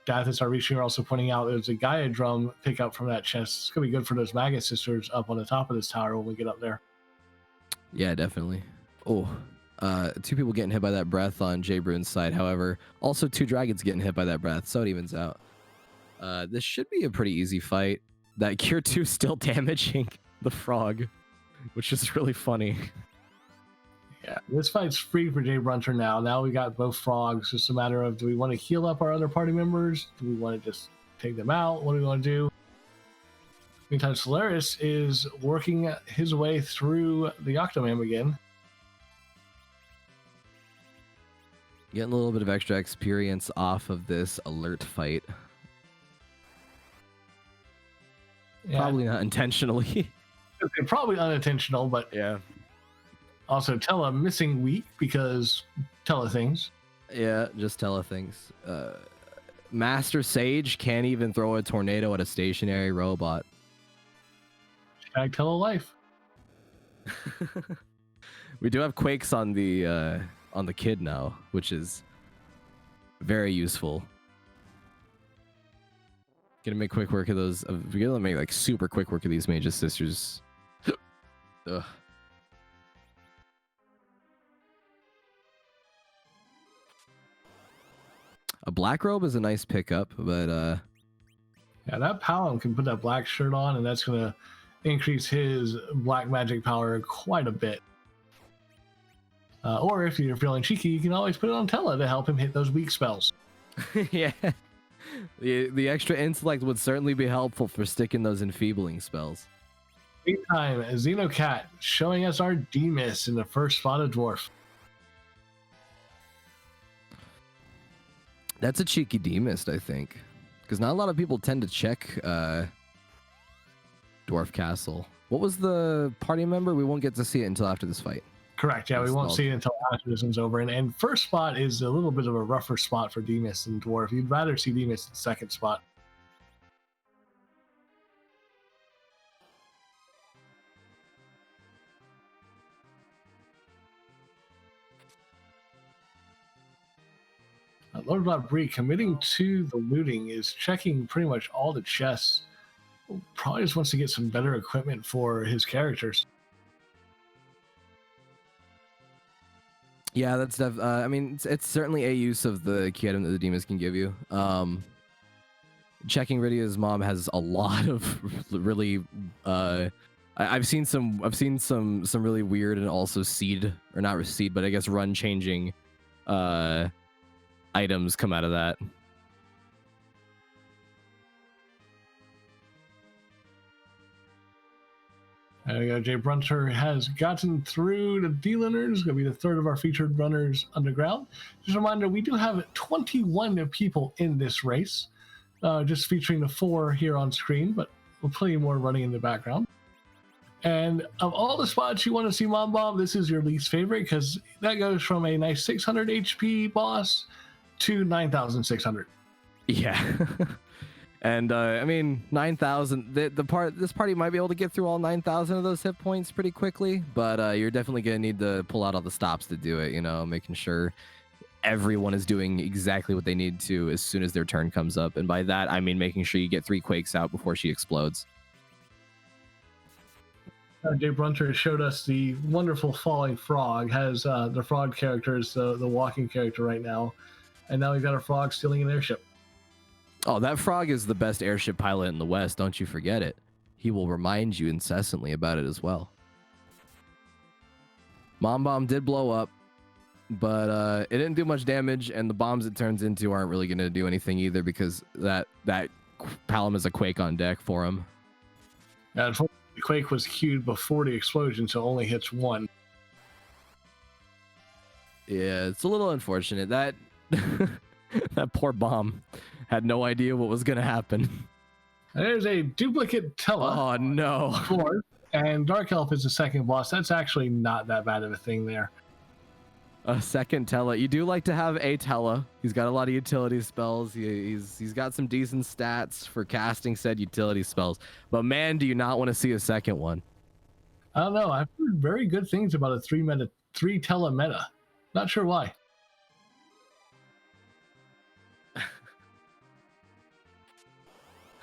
Dathis are reaching are also pointing out there's a Gaia drum pickup from that chest. It's gonna be good for those Magus Sisters up on the top of this tower when we get up there. Yeah, definitely. Oh, 2 people getting hit by that breath on Jay Brune's side. However, also 2 dragons getting hit by that breath, so it evens out. This should be a pretty easy fight. That Cure 2 still damaging the frog, which is really funny. Yeah, this fight's free for Jay Brunter now. Now we got both frogs. Just a matter of, do we want to heal up our other party members? Do we want to just take them out? What do we want to do? Meantime, Solaris is working his way through the Octomam again. Getting a little bit of extra experience off of this alert fight. Yeah, Probably not intentionally. probably unintentional, but Yeah. also Tella missing week because Tella things. Yeah, just tele things. Master Sage can't even throw a tornado at a stationary robot. Hashtag Tella life. We do have quakes on the kid now, which is very useful. Gonna make quick work of those. We're gonna make like super quick work of these Mage's Sisters. Ugh. A black robe is a nice pickup, but Yeah, that Paladin can put that black shirt on, and that's gonna increase his black magic power quite a bit. Or if you're feeling cheeky, you can always put it on Tella to help him hit those weak spells. yeah, the extra intellect would certainly be helpful for sticking those enfeebling spells. Meantime, Xenocat showing us our D-Miss in the first spot of Dwarf. That's a cheeky D-Mist, I think. Because not a lot of people tend to check Dwarf Castle. What was the party member? We won't get to see it until after this fight. Correct. Yeah, we won't see it until after this one's over. And first spot is a little bit of a rougher spot for D-Mist than Dwarf. You'd rather see D-Mist in second spot. Lord Bree, committing to the looting, is checking pretty much all the chests. Probably just wants to get some better equipment for his characters. Yeah, that's I mean, it's certainly a use of the key item that the demons can give you. Checking Rydia's mom has a lot of really I've seen some really weird and also seed, or not seed, but I guess run changing items come out of that. There we go. Jay Brunter has gotten through the D-Linners. Going to be the third of our featured runners underground. Just a reminder, we do have 21 people in this race, just featuring the 4 here on screen, but we're plenty more running in the background. And of all the spots you want to see Mom Bomb, this is your least favorite, because that goes from a nice 600 HP boss to 9,600. Yeah. And I mean, 9,000. This party might be able to get through all 9,000 of those hit points pretty quickly, but you're definitely gonna need to pull out all the stops to do it. You know, making sure everyone is doing exactly what they need to as soon as their turn comes up, and by that I mean making sure you get 3 quakes out before she explodes. Jay Brunter showed us the wonderful falling frog. Has the frog character is the walking character right now, and now we've got a frog stealing an airship. Oh, that frog is the best airship pilot in the West. Don't you forget it. He will remind you incessantly about it as well. Mom Bomb did blow up, but it didn't do much damage, and the bombs it turns into aren't really going to do anything either, because that Palom is a quake on deck for him. Unfortunately, the quake was queued before the explosion, so only hits 1. Yeah, it's a little unfortunate. That that poor bomb had no idea what was going to happen. There's a duplicate Tella. Oh, no. And Dark Elf is the second boss. That's actually not that bad of a thing there. A second Tella. You do like to have a Tella. He's got a lot of utility spells. He's got some decent stats for casting said utility spells. But man, do you not want to see a second one. I don't know. I've heard very good things about a 3 Tella meta. Not sure why.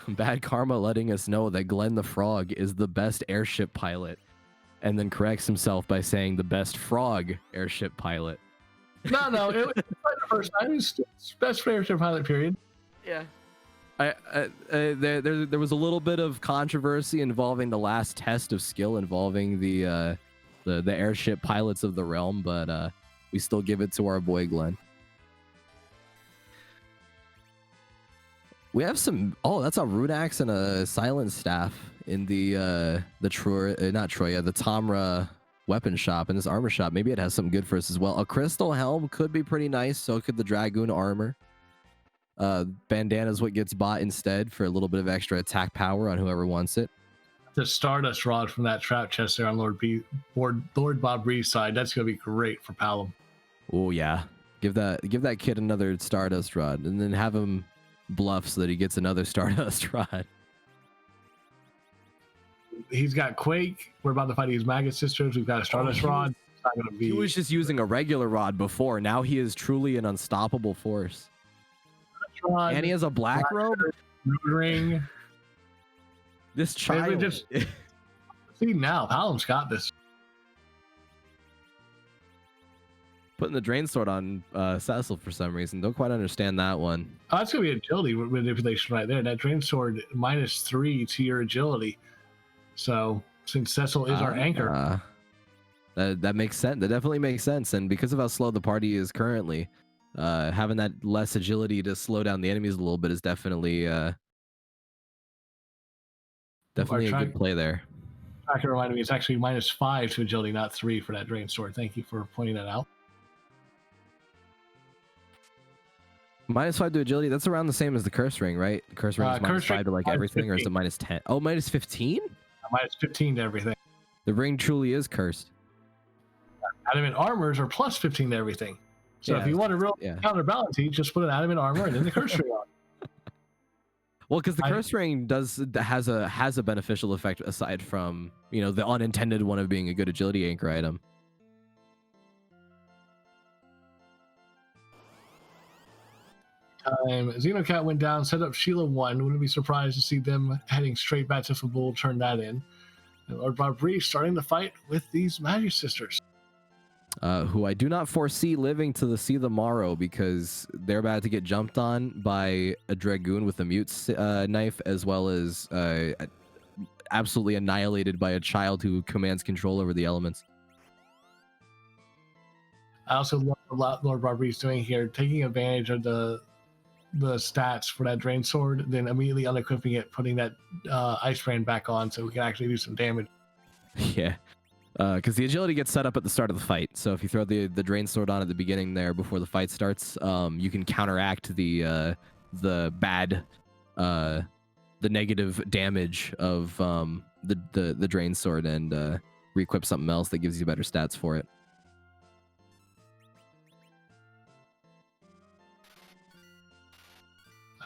Bad Karma letting us know that Glenn the Frog is the best airship pilot, and then corrects himself by saying the best frog airship pilot. No, it was the first time. It's best airship pilot, period. Yeah. There was a little bit of controversy involving the last test of skill involving the airship pilots of the realm, but we still give it to our boy Glenn. We have some. Oh, that's a root axe and a silent staff in the Tamra weapon shop and this armor shop. Maybe it has something good for us as well. A crystal helm could be pretty nice. So could the dragoon armor. Bandana is what gets bought instead for a little bit of extra attack power on whoever wants it. The Stardust rod from that trap chest there on Lord Bob Ree's side. That's gonna be great for Palom. Oh yeah, give that kid another Stardust rod, and then have him bluff so that he gets another Stardust rod. He's got Quake. We're about to fight his Maggot Sisters. We've got a Stardust rod. It's not gonna be... He was just using a regular rod before. Now he is truly an unstoppable force. Rod, and he has a black robe. Ring. This child. See now, Palom's got this. Putting the Drain Sword on Cecil for some reason. Don't quite understand that one. Oh, that's gonna be agility manipulation right there. That Drain Sword -3 to your agility. So since Cecil is our anchor, that makes sense. That definitely makes sense. And because of how slow the party is currently, having that less agility to slow down the enemies a little bit is definitely a good play there. Tracker reminded me it's actually -5 to agility, not 3 for that Drain Sword. Thank you for pointing that out. -5 to agility. That's around the same as the curse ring, right? The curse ring is Curse ring -5 to like everything, or is it -10? Oh, -15? -15 to everything. The ring truly is cursed. Adamant armors are +15 to everything. So Yeah, if you want to real yeah. counterbalance, you just put an adamant armor and then the curse ring on. Well, because the curse ring has a beneficial effect aside from, you know, the unintended one of being a good agility anchor item. Xenocat went down, set up Sheila 1. Wouldn't be surprised to see them heading straight back to Fabul, turn that in. And Lord Barbri starting the fight with these Magic Sisters. Who I do not foresee living to see the morrow, because they're about to get jumped on by a Dragoon with a mute knife, as well as absolutely annihilated by a child who commands control over the elements. I also love what Lord Barbri's doing here, taking advantage of the stats for that Drain Sword, then immediately unequipping it, putting that Ice Brand back on so we can actually do some damage. Yeah. Because the agility gets set up at the start of the fight. So if you throw the Drain Sword on at the beginning there before the fight starts, you can counteract the bad, the negative damage of the Drain Sword and re-equip something else that gives you better stats for it.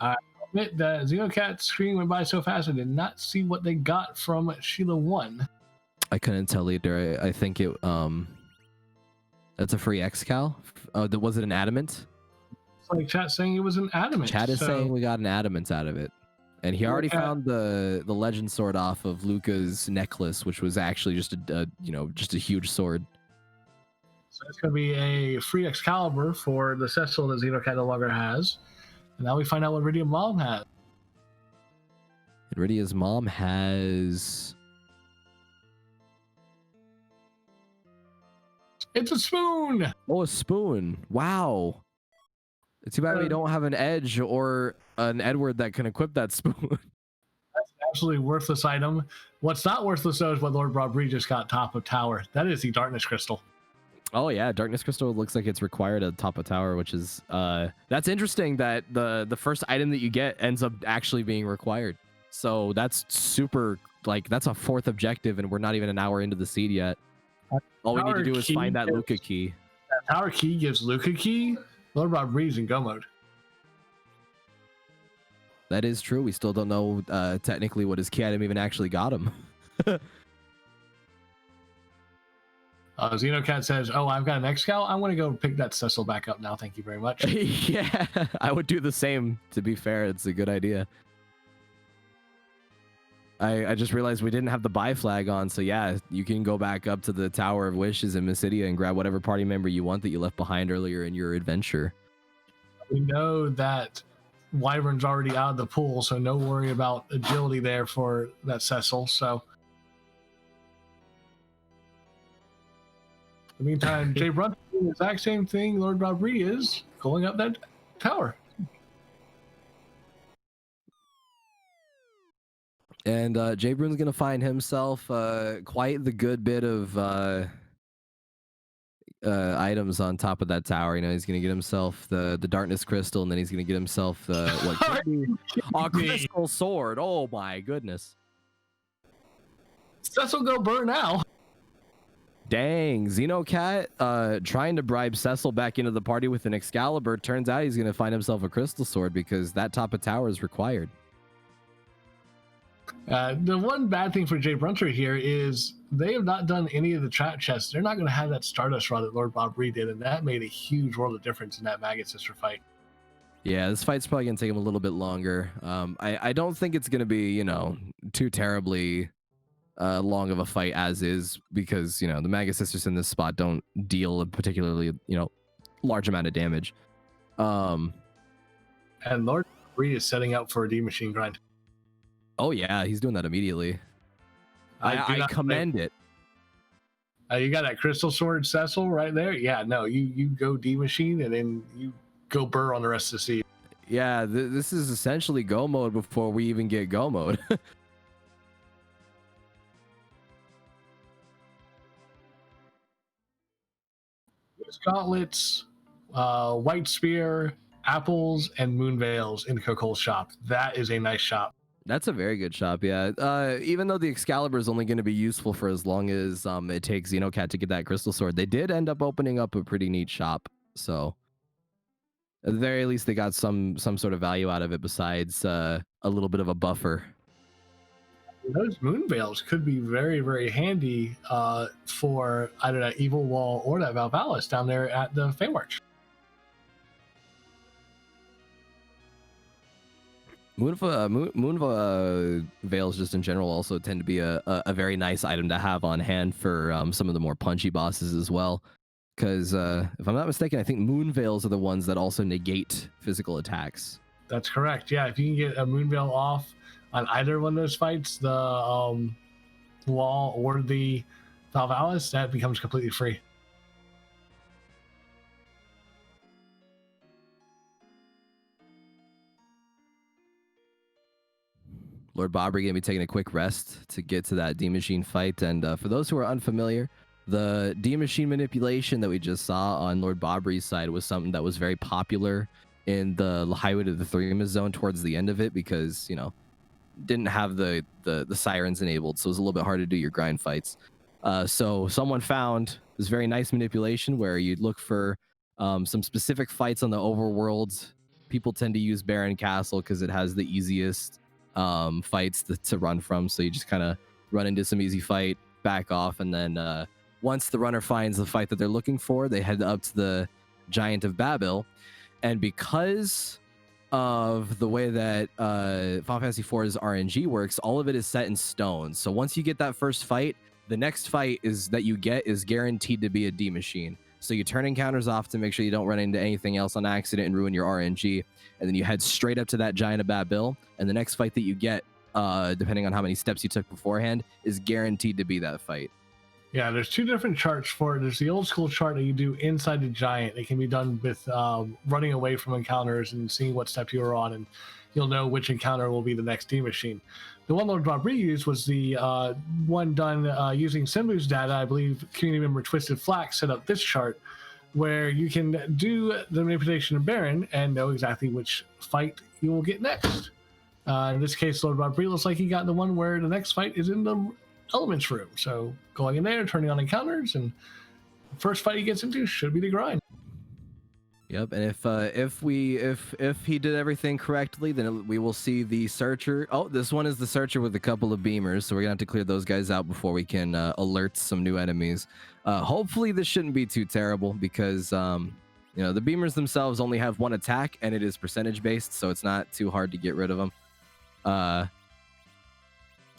I admit that Xenocat's screen went by so fast I did not see what they got from Sheila 1. I couldn't tell either. I think it that's a free X-Cal. Was it an adamant? It's like chat saying it was an adamant. Chat is saying we got an adamant out of it. And he already found the legend sword off of Luca's necklace, which was actually just a huge sword. So it's going to be a free Excalibur for the Cecil that Xenocat no longer has. And now we find out what Iridia's mom has. Iridia's mom has... It's a spoon! Oh, a spoon. Wow. It's too bad we don't have an Edge or an Edward that can equip that spoon. That's an absolutely worthless item. What's not worthless, though, is what Lord Barbri just got top of tower. That is the Darkness Crystal. Oh yeah, Darkness Crystal looks like it's required at top of tower, which is that's interesting that the first item that you get ends up actually being required. So that's super, like, that's a 4th objective, and we're not even an hour into the seed yet. All we need to do is find that Luca key. That tower key gives Luca key. Lord Barbri's in go mode. That is true. We still don't know technically what his key item even actually got him. Xenocat says, "Oh, I've got an X-Cal. I'm going to go pick that Cecil back up now. Thank you very much." Yeah, I would do the same. To be fair, it's a good idea. I just realized we didn't have the buy flag on, so yeah, you can go back up to the Tower of Wishes in Mysidia and grab whatever party member you want that you left behind earlier in your adventure. We know that Wyvern's already out of the pool, so no worry about agility there for that Cecil. So, in the meantime, Jay Brunt doing the exact same thing Lord Barbri is, going up that tower. And Jay Brune's going to find himself quite the good bit of items on top of that tower. You know, he's going to get himself the Darkness Crystal, and then he's going to get himself what could be a Crystal Sword. Oh my goodness. Cecil go burn now. Dang, Xenocat trying to bribe Cecil back into the party with an Excalibur. Turns out he's going to find himself a Crystal Sword because that top of tower is required. The one bad thing for Jay Brunter here is they have not done any of the trap chests. They're not going to have that Stardust Rod that Lord Barbri did, and that made a huge world of difference in that Maggot Sister fight. Yeah, this fight's probably going to take him a little bit longer. I don't think it's going to be, you know, too terribly long of a fight as is, because, you know, the Maggot Sisters in this spot don't deal a particularly, you know, large amount of damage. And Lord Barbri is setting up for a D Machine grind. Oh yeah, he's doing that immediately. I commend it. You got that Crystal Sword Cecil right there. Yeah, no, you go D Machine and then you go burr on the rest of the seed. Yeah, this is essentially go mode before we even get go mode. Gauntlets, White Spear, Apples and Moon Veils in Coco's shop. That is a nice shop. That's a very good shop, yeah. Even though the Excalibur is only going to be useful for as long as it takes Xenocat to get that crystal sword, they did end up opening up a pretty neat shop. So at the very least, they got some sort of value out of it besides a little bit of a buffer. Those Moon Veils could be very, very handy for either that Evil Wall or that Valvalis down there at the Feymarch. Moon Veils just in general also tend to be a very nice item to have on hand for some of the more punchy bosses as well. Because if I'm not mistaken, I think Moon Veils are the ones that also negate physical attacks. That's correct. Yeah, if you can get a Moon Veil off on either one of those fights, the Wall or the Valvalis, that becomes completely free. Lord Bobry gonna be taking a quick rest to get to that D Machine fight. And for those who are unfamiliar, the D Machine manipulation that we just saw on Lord Bobry's side was something that was very popular in the Highway to the Threema zone towards the end of it because, you know, didn't have the sirens enabled, so it was a little bit hard to do your grind fights. So someone found this very nice manipulation where you'd look for some specific fights on the overworld. People tend to use Baron Castle because it has the easiest fights to run from. So you just kind of run into some easy fight, back off, and then once the runner finds the fight that they're looking for, they head up to the Giant of Babil. And because of the way that Final Fantasy IV's RNG works, all of it is set in stone. So once you get that first fight, the next fight that you get is guaranteed to be a D Machine. So you turn encounters off to make sure you don't run into anything else on accident and ruin your RNG. And then you head straight up to that Giant of Babil. And the next fight that you get, depending on how many steps you took beforehand, is guaranteed to be that fight. Yeah, there's two different charts for it. There's the old school chart that you do inside the Giant. It can be done with running away from encounters and seeing what step you are on, and you'll know which encounter will be the next D Machine. The one Lord Bobry used was the one done using Simbu's data. I believe community member Twisted Flax set up this chart where you can do the manipulation of Baron and know exactly which fight you will get next. In this case, Lord Bobry looks like he got the one where the next fight is in the Elements room. So going in there, turning on encounters, and the first fight he gets into should be the grind. Yep, and if he did everything correctly, then we will see the Searcher. Oh, this one is the Searcher with a couple of beamers, so we're gonna have to clear those guys out before we can alert some new enemies. Hopefully this shouldn't be too terrible because you know, the beamers themselves only have one attack and it is percentage based, so it's not too hard to get rid of them.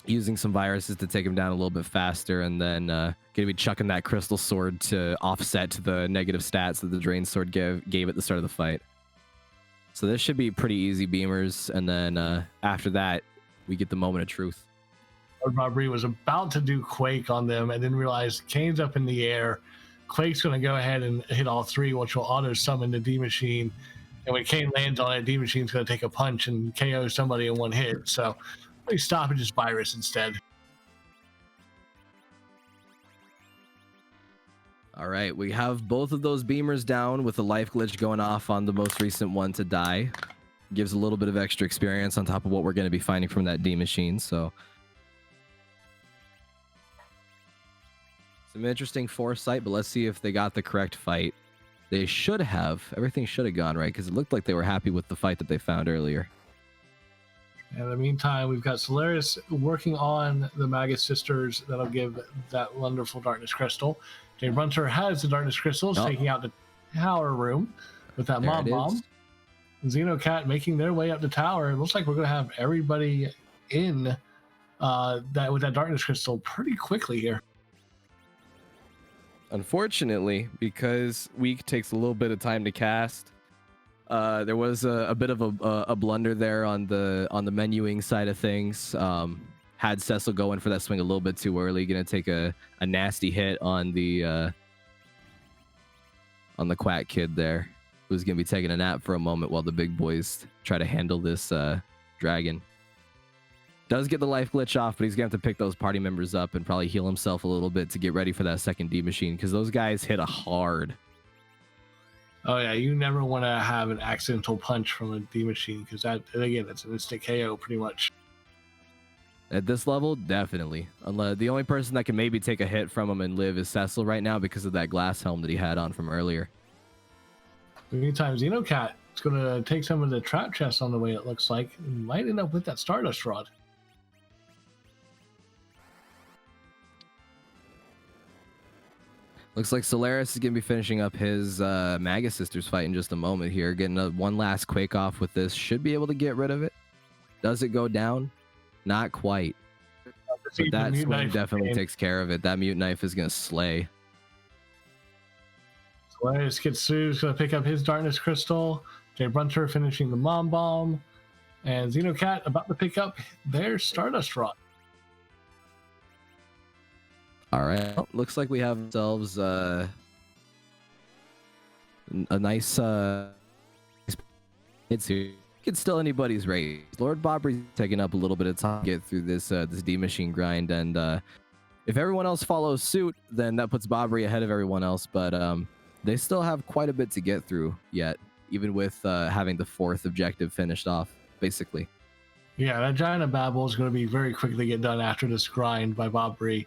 Using some viruses to take him down a little bit faster, and then gonna be chucking that crystal sword to offset the negative stats that the drain sword gave at the start of the fight. So this should be pretty easy beamers, and then after that we get the moment of truth. Lord Bobry was about to do Quake on them and then realized Kane's up in the air. Quake's going to go ahead and hit all three, which will auto summon the D Machine. And when Kane lands on it, D Machine's going to take a punch and KO somebody in one hit. So we stop and just virus instead. All right, we have both of those beamers down with the life glitch going off on the most recent one to die. Gives a little bit of extra experience on top of what we're going to be finding from that D Machine. So some interesting foresight, but let's see if they got the correct fight. They should have. Everything should have gone right because it looked like they were happy with the fight that they found earlier. In the meantime, we've got Solaris working on the Magus Sisters that'll give that wonderful Darkness Crystal. Jay Brunter has the Darkness Crystals, taking out the tower room with that Mob Bomb. Xenocat making their way up the tower. It looks like we're going to have everybody in that with that Darkness Crystal pretty quickly here. Unfortunately, because Weak takes a little bit of time to cast, there was a bit of a blunder there on the menuing side of things. Had Cecil going for that swing a little bit too early, gonna take a nasty hit on the Quack Kid there, who's gonna be taking a nap for a moment while the big boys try to handle this dragon. Does get the life glitch off, but he's gonna have to pick those party members up and probably heal himself a little bit to get ready for that second D Machine, because those guys hit a hard. Oh yeah, you never want to have an accidental punch from a D machine because that again, it's an instant KO pretty much. At this level, definitely. Unless the only person that can maybe take a hit from him and live is Cecil right now because of that glass helm that he had on from earlier. Meantime, Xenocat is going to take some of the trap chests on the way. It looks like and might end up with that Stardust Rod. Looks like Solaris is going to be finishing up his Magus Sisters fight in just a moment here. Getting one last Quake off with this. Should be able to get rid of it. Does it go down? Not quite. But that swing definitely takes care of it. That Mute Knife is going to slay. Solaris gets through. He's going to pick up his Darkness Crystal. Jay Brunter finishing the Mom Bomb. And Xenocat about to pick up their Stardust Rod. All right. Well, looks like we have ourselves a nice hits here. It's still anybody's race. Lord Bobry's taking up a little bit of time to get through this this D machine grind, and if everyone else follows suit, then that puts Bobry ahead of everyone else. But they still have quite a bit to get through yet, even with having the 4th objective finished off, basically. Yeah, that Giant of Babel is going to be very quickly get done after this grind by Bobry.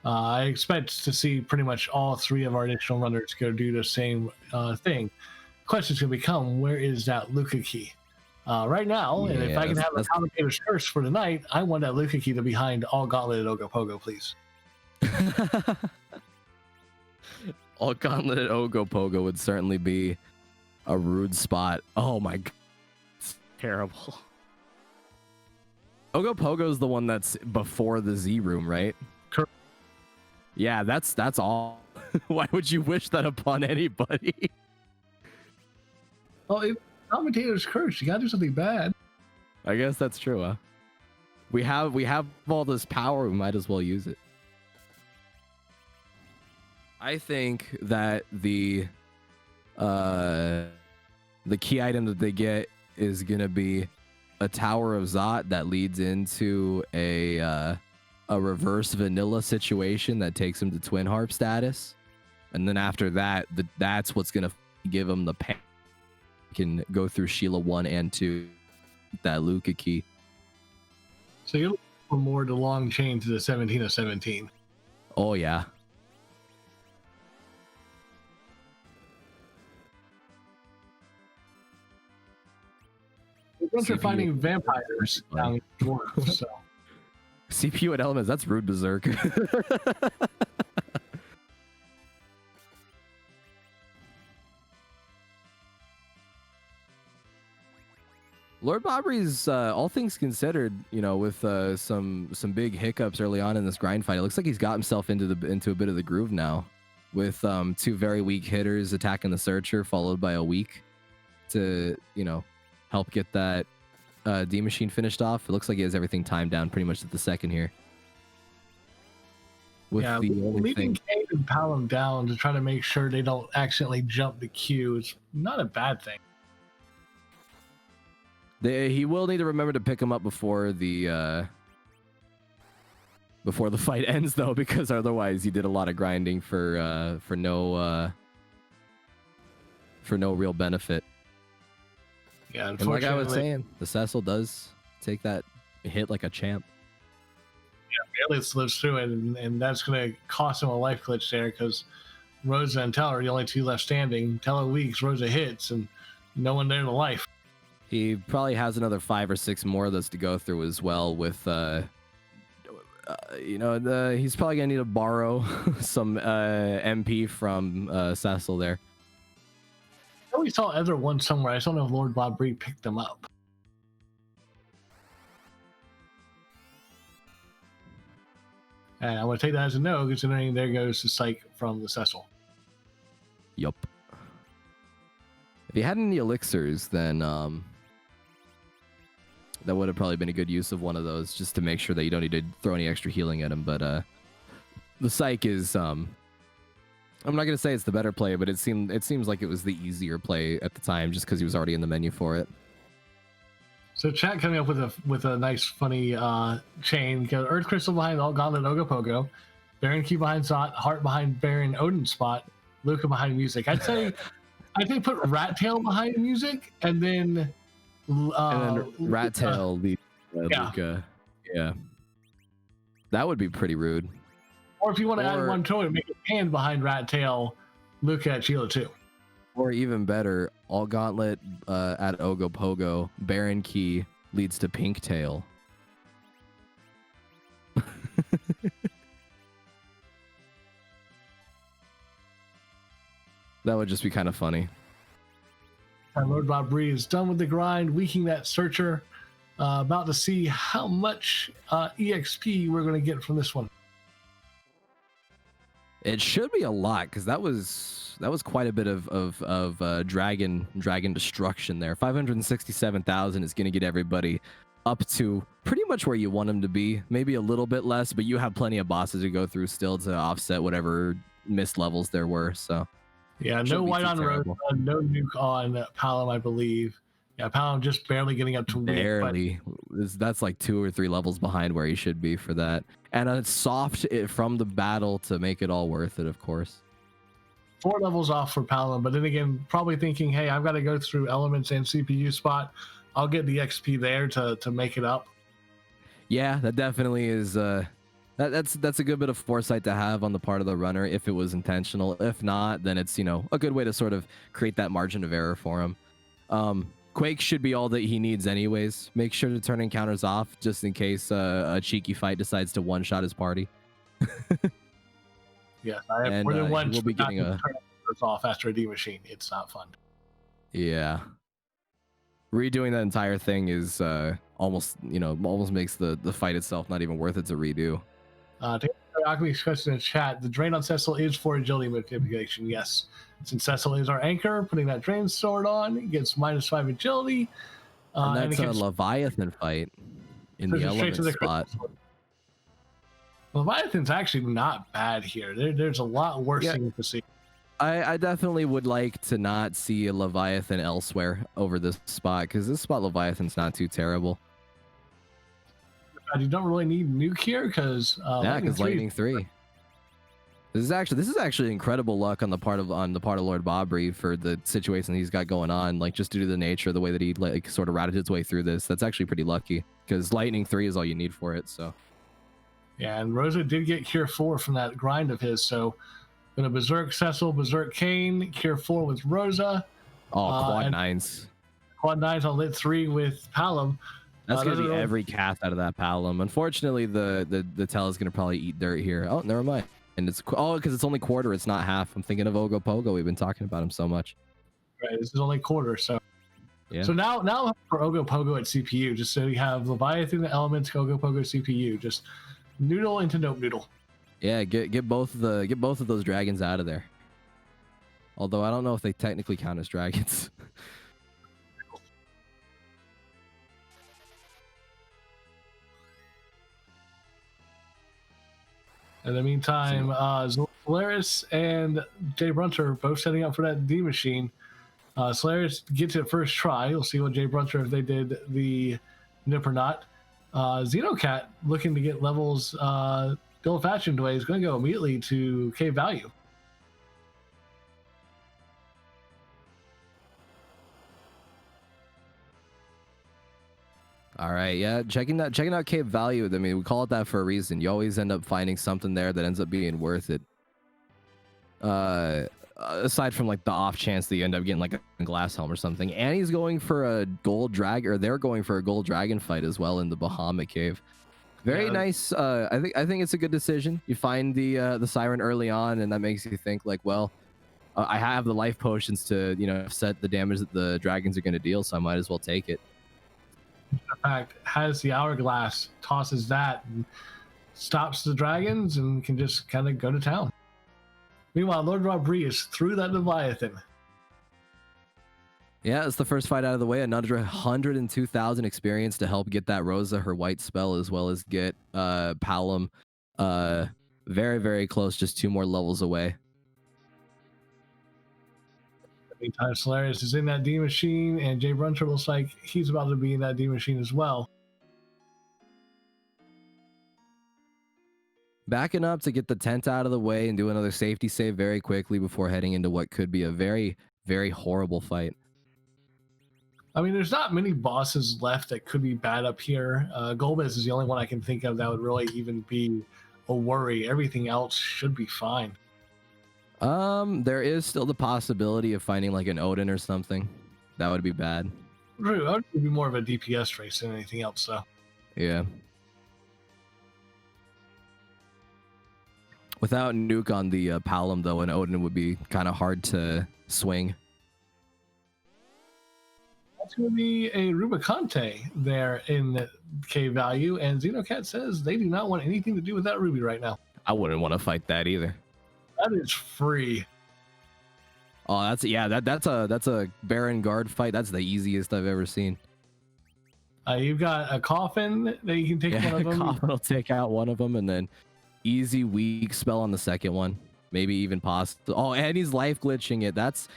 I expect to see pretty much all 3 of our additional runners go do the same thing. Question's going to become, where is that Luca key? Right now, and if I can have a Commentator's Curse for tonight, I want that Luca key to be behind all Gauntleted Ogopogo, please. All Gauntleted Ogopogo would certainly be a rude spot. Oh my god. It's terrible. Ogopogo is the one that's before the Z room, right? Correct. Yeah, that's all. Why would you wish that upon anybody? Well, if Commentator's Curse, you gotta do something bad. I guess that's true, huh? We have all this power, we might as well use it. I think that the key item that they get is gonna be a Tower of Zot that leads into a reverse vanilla situation that takes him to Twin Harp status, and then after that, that's what's gonna give him the pain. Can go through Sheila 1 and 2, that Luca key. So you're looking for more the long chain to the 17 of 17. Oh yeah. Once you're finding vampires down dwarves, so. CPU at Elements, that's rude berserk. Lord Bobry's, all things considered, you know, with some big hiccups early on in this grind fight, it looks like he's got himself into a bit of the groove now, with 2 very weak hitters attacking the Searcher, followed by a weak to, you know, help get that D machine finished off. It looks like he has everything timed down pretty much at the second here. With yeah, leaving Cade and Palom down to try to make sure they don't accidentally jump the queue is not a bad thing. He will need to remember to pick him up before the fight ends, though, because otherwise he did a lot of grinding for no real benefit. Yeah, and like I was saying, the Cecil does take that hit like a champ. Yeah, Alias lives through it, and that's going to cost him a life glitch there, because Rosa and Teller are the only 2 left standing. Teller weaks, Rosa hits, and no one there to life. He probably has another 5 or 6 more of those to go through as well. With you know, he's probably gonna need to borrow some MP from Cecil there. I always saw other ones somewhere. I just don't know if Lord Bobry picked them up. And I'm going to take that as a no, considering there goes the psych from the Cecil. Yup. If he had any elixirs, then that would have probably been a good use of one of those, just to make sure that you don't need to throw any extra healing at him. But the psych is I'm not gonna say it's the better play, but it seems like it was the easier play at the time, just because he was already in the menu for it. So chat coming up with a nice funny chain. Got Earth Crystal behind all Gauntlet Ogopogo, Baron Key behind Zot, Heart behind Baron Odin Spot, Luca behind Music. I'd say I think put Rat Tail behind the music, and then and then Rat Tail leads yeah. Luca. Yeah, that would be pretty rude. Or if you want to add one to it, make a hand behind Rat Tail, Luca at Sheila too. Or even better, All Gauntlet at Ogopogo, Baron Key leads to Pink Tail. That would just be kind of funny. Lord Bob Bree is done with the grind, weakening that searcher. About to see how much EXP we're going to get from this one. It should be a lot, because that was quite a bit of dragon destruction there. 567,000 is going to get everybody up to pretty much where you want them to be. Maybe a little bit less, but you have plenty of bosses to go through still to offset whatever missed levels there were. So yeah, no white on Rosa, no nuke on Palom, I believe. Yeah, Palom just barely getting up to barely. That's like 2 or 3 levels behind where he should be for that. And a soft from the battle to make it all worth it, of course. 4 levels off for Palom, but then again, probably thinking, hey, I've got to go through elements and CPU spot. I'll get the XP there to make it up. Yeah, that definitely is. That's a good bit of foresight to have on the part of the runner if it was intentional. If not, then it's, you know, a good way to sort of create that margin of error for him. Quake should be all that he needs anyways. Make sure to turn encounters off just in case a cheeky fight decides to one-shot his party. Yes, I have more than one. We'll be getting a off after a D machine. It's not fun. Yeah, redoing that entire thing is almost makes the fight itself not even worth it to redo. To Akami's question in the chat, the drain on Cecil is for agility manipulation. Yes, since Cecil is our anchor, putting that drain sword on gets -5 agility. And that's a Leviathan fight in the element spot. Leviathan's actually not bad here. There's a lot worse things to see. I definitely would like to not see a Leviathan elsewhere over this spot, because this spot Leviathan's not too terrible. You don't really need nuke here because Lightning 3. This is actually incredible luck on the part of Lord Bobry for the situation he's got going on, like just due to the nature of the way that he like sort of routed his way through this. That's actually pretty lucky, because Lightning 3 is all you need for it. So yeah, and Rosa did get Cure 4 from that grind of his, so gonna Berserk Cecil, Berserk Kane, Cure 4 with Rosa. Quad 9s. Quad 9s on Lit 3 with Palom. That's gonna be every cast out of that Palom. Unfortunately, the Tell is gonna probably eat dirt here. Oh, never mind. And it's because it's only quarter, it's not half. I'm thinking of Ogopogo. We've been talking about him so much. Right, this is only quarter, so yeah. So now for Ogopogo at CPU, just so you have Leviathan elements, Ogopogo CPU, just noodle into nope noodle. Yeah, get both of those dragons out of there. Although I don't know if they technically count as dragons. In the meantime, Solaris and Jay Brunter are both setting up for that D machine. Solaris gets it first try. We'll see what Jay Brunter, if they did the nip or not. Xenocat, looking to get levels the old-fashioned way, is going to go immediately to Cave Value. All right, yeah, checking out Cave Value. I mean, we call it that for a reason. You always end up finding something there that ends up being worth it. Aside from like the off chance that you end up getting like a glass helm or something. And he's going for a gold dragon, or they're going for a gold dragon fight as well in the Bahamut Cave. Very nice. I think it's a good decision. You find the siren early on, and that makes you think like, well, I have the life potions to set the damage that the dragons are going to deal, so I might as well take it. In fact, has the hourglass, tosses that, and stops the dragons, and can just kind of go to town. Meanwhile, Lord Robri is through that Leviathan. Yeah, it's the first fight out of the way. Another 102,000 experience to help get that Rosa her white spell, as well as get Palom very, very close, just 2 more levels away. Meantime, Solaris is in that D machine, and Jay Brunter looks like he's about to be in that D machine as well. Backing up to get the tent out of the way and do another safety save very quickly before heading into what could be a very, Very horrible fight. I mean, there's not many bosses left that could be bad up here. Golbez is the only one I can think of that would really even be a worry. Everything else should be fine. There is still the possibility of finding like an Odin or something. That would be bad. True, Odin would be more of a DPS race than anything else, though. Yeah. Without Nuke on the Palom, though, an Odin would be kind of hard to swing. That's going to be a Rubicante there in K value, and Xenocat says they do not want anything to do with that Ruby right now. I wouldn't want to fight that either. That is free. Oh, that's a Baron guard fight. That's the easiest I've ever seen. You've got a Coffin that you can take one of them. Coffin will take out one of them, and then easy weak spell on the second one. Maybe even possible. Oh, and he's life glitching it. That's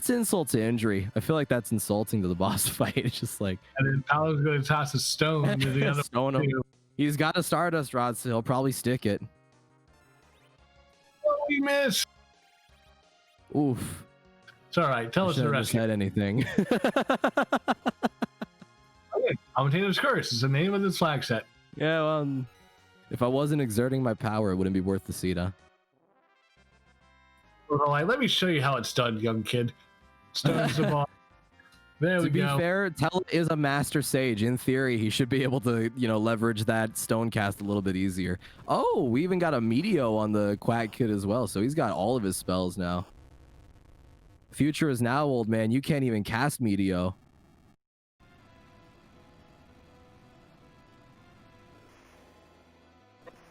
insult to injury. I feel like that's insulting to the boss fight. It's just like. And then Paolo's going to toss a stone to the other. Stone him. He's got a Stardust Rod, so he'll probably stick it. Oh, we missed. Oof. It's all right. Tell us the rest. Said anything. Okay. Commentator's Curse is the name of this flag set. Yeah, well, if I wasn't exerting my power, it wouldn't be worth the seed, huh? Well, let me show you how it's done, young kid. Stones the ball. There we go. To be fair, Tell is a master sage. In theory, he should be able to, leverage that stone cast a little bit easier. Oh, we even got a Meteo on the Quack Kid as well, so he's got all of his spells now. Future is now, old man. You can't even cast Meteo.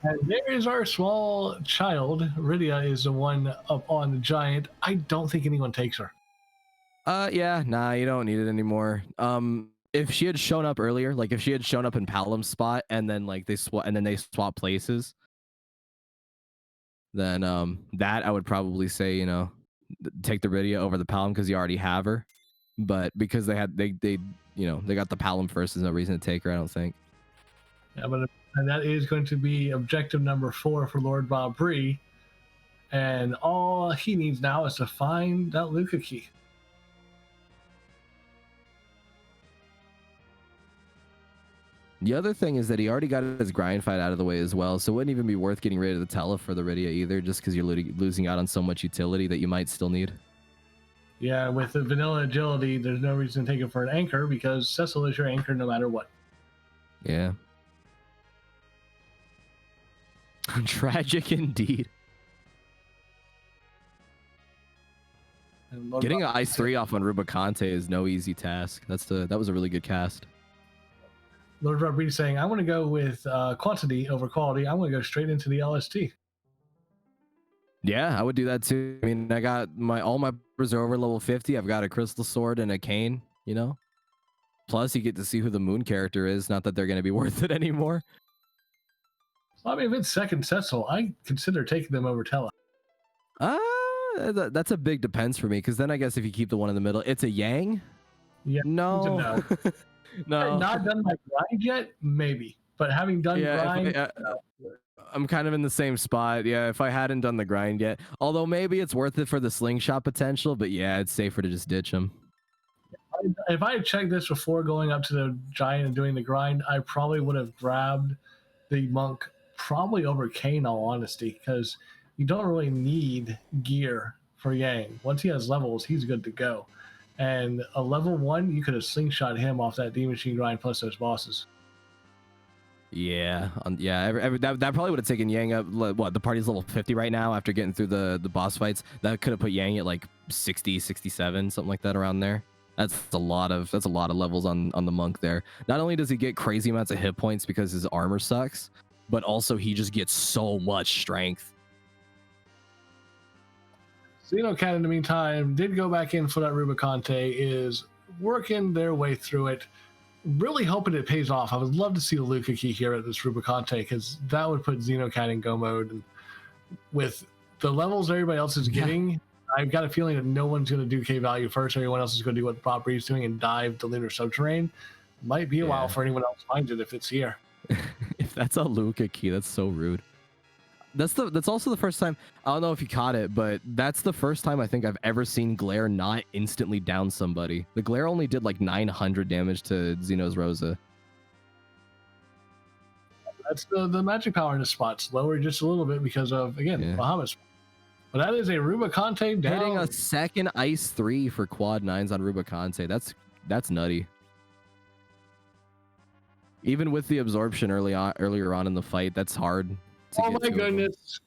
And there is our small child. Rydia is the one up on the giant. I don't think anyone takes her. Yeah, nah, you don't need it anymore. If she had shown up earlier, like if she had shown up in Palom's spot and then like they swap places, then that I would probably say, take the Rydia over the Palom because you already have her. But because they got the Palom first, there's no reason to take her, I don't think. Yeah, and that is going to be objective number 4 for Lord Bob Bree. And all he needs now is to find that Luca key. The other thing is that he already got his grind fight out of the way as well, so it wouldn't even be worth getting rid of the Tele for the Rydia either, just because you're losing out on so much utility that you might still need. Yeah, with the vanilla agility, there's no reason to take it for an anchor because Cecil is your anchor no matter what. Yeah. Tragic indeed. Getting an Ice 3 off on Rubicante is no easy task. That was a really good cast. Lord Rob saying, I want to go with quantity over quality. I want to go straight into the LST. Yeah, I would do that too. I mean, I got all my reserve level 50. I've got a Crystal Sword and a Cane, Plus, you get to see who the Moon character is. Not that they're going to be worth it anymore. Well, I mean, if it's second Cecil, I consider taking them over Tele. That's a big depends for me, because then I guess if you keep the one in the middle, it's a Yang? Yeah. No. No. Not done my grind yet? Maybe. But having done grind... I'm kind of in the same spot. Yeah, if I hadn't done the grind yet. Although maybe it's worth it for the slingshot potential, but yeah, it's safer to just ditch them. If I had checked this before going up to the giant and doing the grind, I probably would have grabbed the monk probably over Kane, in all honesty, because you don't really need gear for Yang. Once he has levels, he's good to go. And a level 1, you could have slingshot him off that Demon Machine grind plus those bosses. Yeah, that probably would have taken Yang up. What, the party's level 50 right now after getting through the boss fights. That could have put Yang at like 60, 67, something like that around there. That's a lot of levels on the monk there. Not only does he get crazy amounts of hit points because his armor sucks, but also he just gets so much strength. Xenocat, in the meantime, did go back in for that Rubicante, is working their way through it. Really hoping it pays off. I would love to see the Luca key here at this Rubicante, because that would put Xenocat in go mode. And with the levels everybody else is getting, I've got a feeling that no one's going to do K value first. Everyone else is going to do what Bob Bree's doing and dive the Lunar Subterrane. Might be a while for anyone else finds it if it's here. If that's a Luca key, that's so rude. That's also the first time. I don't know if you caught it, but that's the first time I think I've ever seen Glare not instantly down somebody. The Glare only did like 900 damage to Xeno's Rosa. That's the magic power in the spots lowered just a little bit because of, again, Bahamut's. But that is a Rubicante down. Hitting a second Ice 3 for quad 9s on Rubicante. That's nutty. Even with the absorption earlier on in the fight, that's hard. Oh my goodness.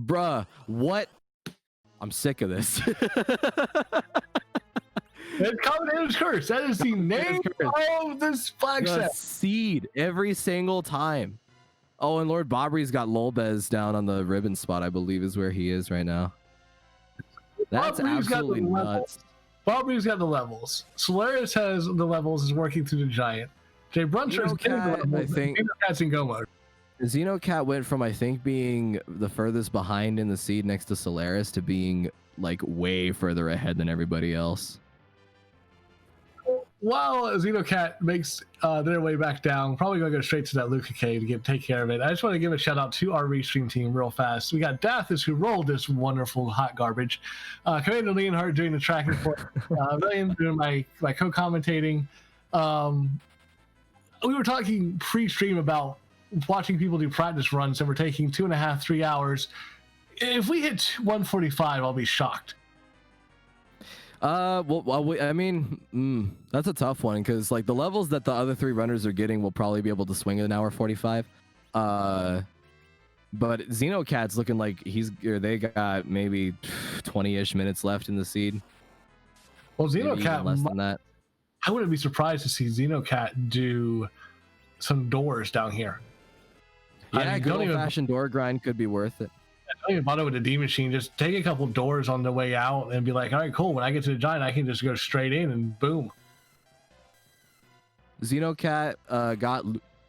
Bruh, what? I'm sick of this. It's Commentator's Curse. That is the name of this flag set. Seed every single time. Oh, and Lord Bobry's got Lolbez down on the ribbon spot, I believe is where he is right now. That's absolutely nuts. Bobry's got the levels. Solaris has the levels, is working through the giant. Jay Bruncher is getting the levels. I think Xenocat's in go mode. Xenocat went from, I think, being the furthest behind in the seed next to Solaris to being like way further ahead than everybody else. While Xenocat makes their way back down, probably going to go straight to that Luca K to take care of it. I just want to give a shout out to our restream team real fast. We got Dathis, who rolled this wonderful hot garbage. Commander Leonhardt doing the tracking for William doing my co-commentating. We were talking pre-stream about watching people do practice runs that were taking 2.5, 3 hours. If we hit 145, I'll be shocked. Well, I mean, that's a tough one because like the levels that the other 3 runners are getting will probably be able to swing an hour 45. But Xenocat's looking like they got maybe 20-ish minutes left in the seed. Well, Xenocat less than that. I wouldn't be surprised to see Xenocat do some doors down here. Yeah, good old-fashioned door grind could be worth it. I don't even bother with the D machine. Just take a couple doors on the way out and be like, all right, cool. When I get to the giant, I can just go straight in and boom. Xenocat got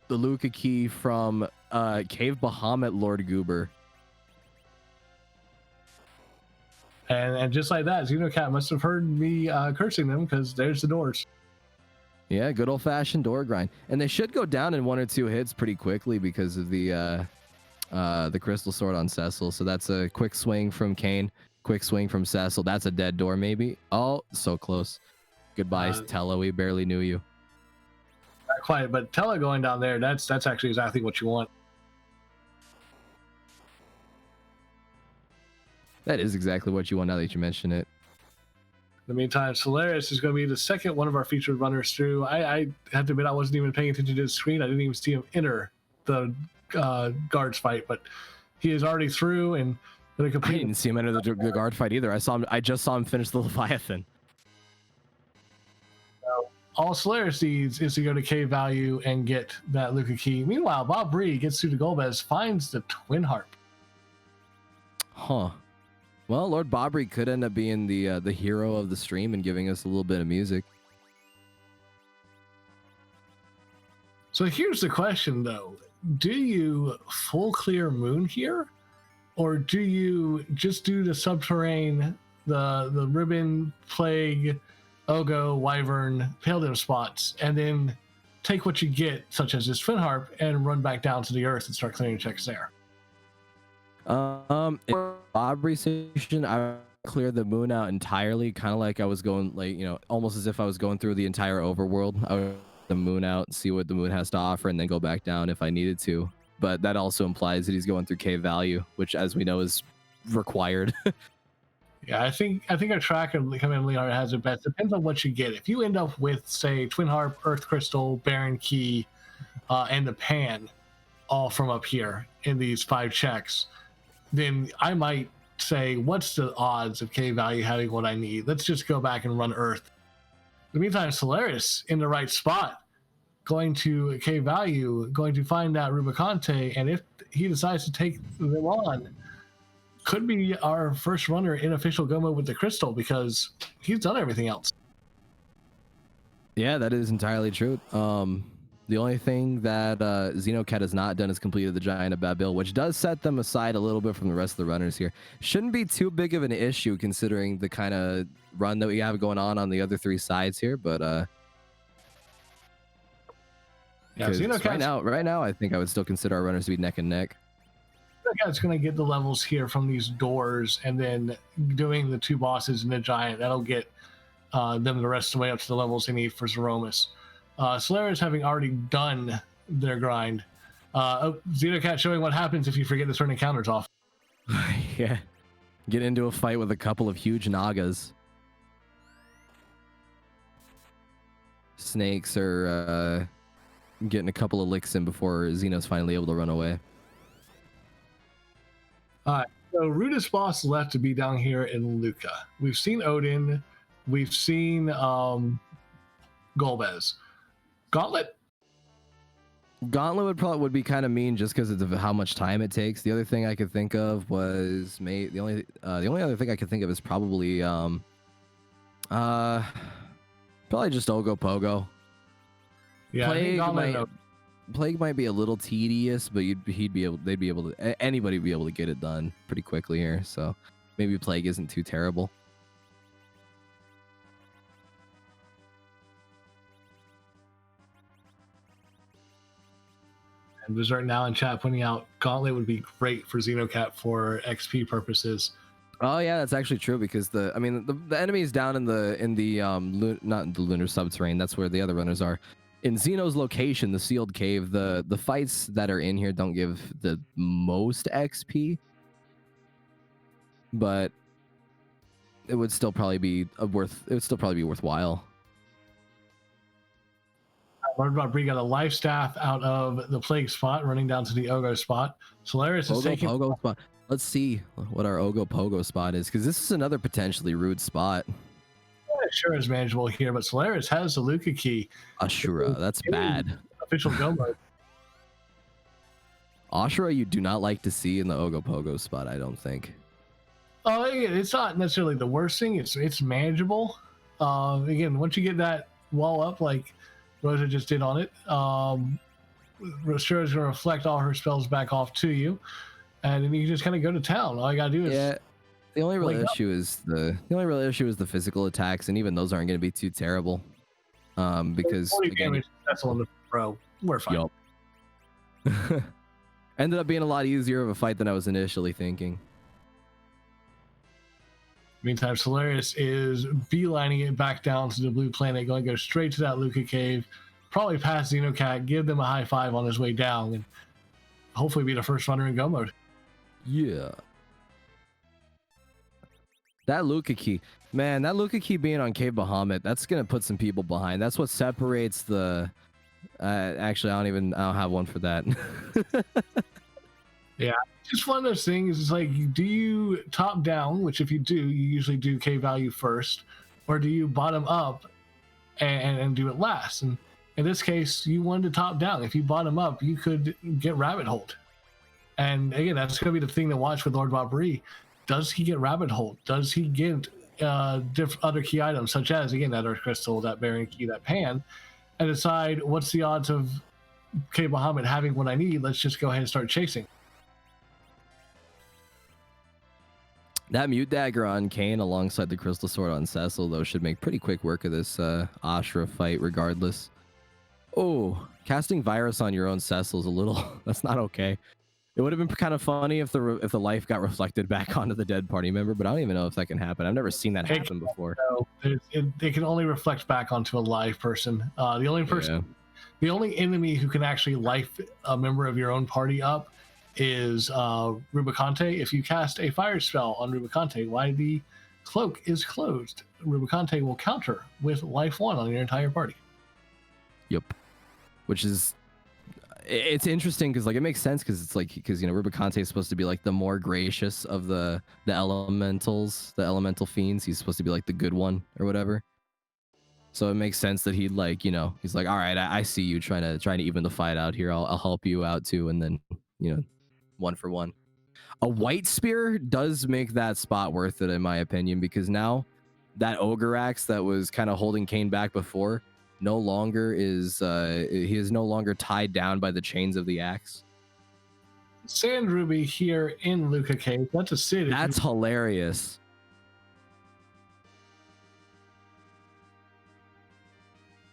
the Luca key from Cave Bahamut Lord Goober. And just like that, Xenocat must have heard me cursing them because there's the doors. Yeah, good old-fashioned door grind. And they should go down in 1 or 2 hits pretty quickly because of the Crystal Sword on Cecil. So that's a quick swing from Kane, quick swing from Cecil. That's a dead door maybe. Oh, so close. Goodbye, Tella. We barely knew you. Not quite, but Tella going down there, that's actually exactly what you want. That is exactly what you want now that you mention it. In the meantime, Solaris is going to be the second one of our featured runners through. I have to admit, I wasn't even paying attention to the screen. I didn't even see him enter the guards fight, but he is already through and going to complete. I didn't see him enter the guard fight either. I just saw him finish the Leviathan. All Solaris needs is to go to K value and get that Luca key. Meanwhile, Bob Bree gets through to Golbez, finds the Twin Harp. Huh. Well, Lord Bobry could end up being the hero of the stream and giving us a little bit of music. So here's the question, though. Do you full clear Moon here? Or do you just do the subterranean, the Ribbon, Plague, Ogo, Wyvern, Pale Dim spots, and then take what you get, such as this Twin Harp, and run back down to the Earth and start clearing checks there? In Bobry's situation, I cleared the Moon out entirely, kind of like I was going, like, you know, almost as if I was going through the entire overworld. I would the Moon out, see what the Moon has to offer, and then go back down if I needed to. But that also implies that he's going through cave value, which, as we know, is required. Yeah, I think our track of Commander Leonhardt has it best. Depends on what you get. If you end up with, say, Twin Harp, Earth Crystal, Baron Key, and the Pan, all from up here in these 5 checks, then I might say, what's the odds of K value having what I need? Let's just go back and run Earth. In the meantime, Solaris in the right spot, going to K value, going to find that Rubicante, and if he decides to take them on, could be our first runner in official go mode with the Crystal because he's done everything else. Yeah, that is entirely true. The only thing that Xenocat has not done is completed the Giant of Babil, which does set them aside a little bit from the rest of the runners here. Shouldn't be too big of an issue considering the kind of run that we have going on the other 3 sides here, but yeah, right now I think I would still consider our runners to be neck and neck. Xenocat's going to get the levels here from these doors, and then doing the 2 bosses and the giant, that'll get them the rest of the way up to the levels they need for Zeromus. Solaris having already done their grind. Xenocat showing what happens if you forget to turn encounters off. Yeah. Get into a fight with a couple of huge Nagas. Snakes are getting a couple of licks in before Xeno's finally able to run away. Alright, so rudest boss left to be down here in Luca. We've seen Odin, we've seen Golbez. Gauntlet? Gauntlet would be kind of mean just because of how much time it takes. The other thing I could think of was the only other thing I could think of is probably probably just Ogo Pogo. Yeah, Plague might be a little tedious, but they'd be able to, anybody would be able to get it done pretty quickly here. So maybe Plague isn't too terrible. And Berserk now in chat pointing out Gauntlet would be great for Xenocat for XP purposes. Oh yeah, that's actually true because the enemies down in the not in the lunar subterranean, that's where the other runners are. In Xeno's location, the sealed cave, the fights that are in here don't give the most XP, but it would still probably be worthwhile. Lord Bobri got a life staff out of the plague spot, running down to the Ogo spot. Solaris is taking Pogo spot. Let's see what our Ogo Pogo spot is, because this is another potentially rude spot. Sure is manageable here, but Solaris has the Luca key. Ashura, that's bad. Official go mode. Ashura, you do not like to see in the Ogo Pogo spot, I don't think. Oh, it's not necessarily the worst thing. It's manageable. Again, once you get that wall up, like Rosa just did on it, Ashura is going to reflect all her spells back off to you, and then you can just kind of go to town. All you gotta do is The only real issue is the physical attacks, and even those aren't going to be too terrible. Because 40 damage, that's on the pro. We're fine. Yup. Ended up being a lot easier of a fight than I was initially thinking. Meantime, Solaris is beelining it back down to the blue planet, going to go straight to that Luca cave, probably past Xenocat, give them a high five on his way down, and hopefully be the first runner in go mode. Yeah. That Luca key, man, that Luca key being on Cave Bahamut, that's going to put some people behind. That's what separates the... actually, I don't have one for that. Yeah, just one of those things. It's like, do you top down, which if you do, you usually do K value first, or do you bottom up and do it last? And in this case, you wanted to top down. If you bottom up, you could get rabbit holed. And again, that's going to be the thing to watch with Lord Bobri. Does he get rabbit hole? Does he get other key items, such as, again, that Earth Crystal, that Bearing Key, that Pan, and decide what's the odds of K Bahamut having what I need? Let's just go ahead and start chasing. That Mute Dagger on Kane alongside the Crystal Sword on Cecil, though, should make pretty quick work of this Ashura fight regardless. Oh, casting Virus on your own Cecil is a little... that's not okay. It would have been kind of funny if the life got reflected back onto the dead party member, but I don't even know if that can happen. I've never seen that happen before. No, it can only reflect back onto a live person. The only enemy who can actually life a member of your own party up is Rubicante. If you cast a fire spell on Rubicante while the cloak is closed, Rubicante will counter with life 1 on your entire party. Yep. Which is... it's interesting because, like, it makes sense because it's like, because, you know, Rubicante is supposed to be like the more gracious of the elementals, the elemental fiends. He's supposed to be like the good one or whatever. So it makes sense that he'd, like, you know, he's like, all right, I see you trying to even the fight out here. I'll help you out too, and then, you know, 1 for 1. A white spear does make that spot worth it, in my opinion, because now that ogre axe that was kind of holding Kane back before no longer is he is no longer tied down by the chains of the axe. Sand Ruby here in Luca Cave. That's a city. That's hilarious.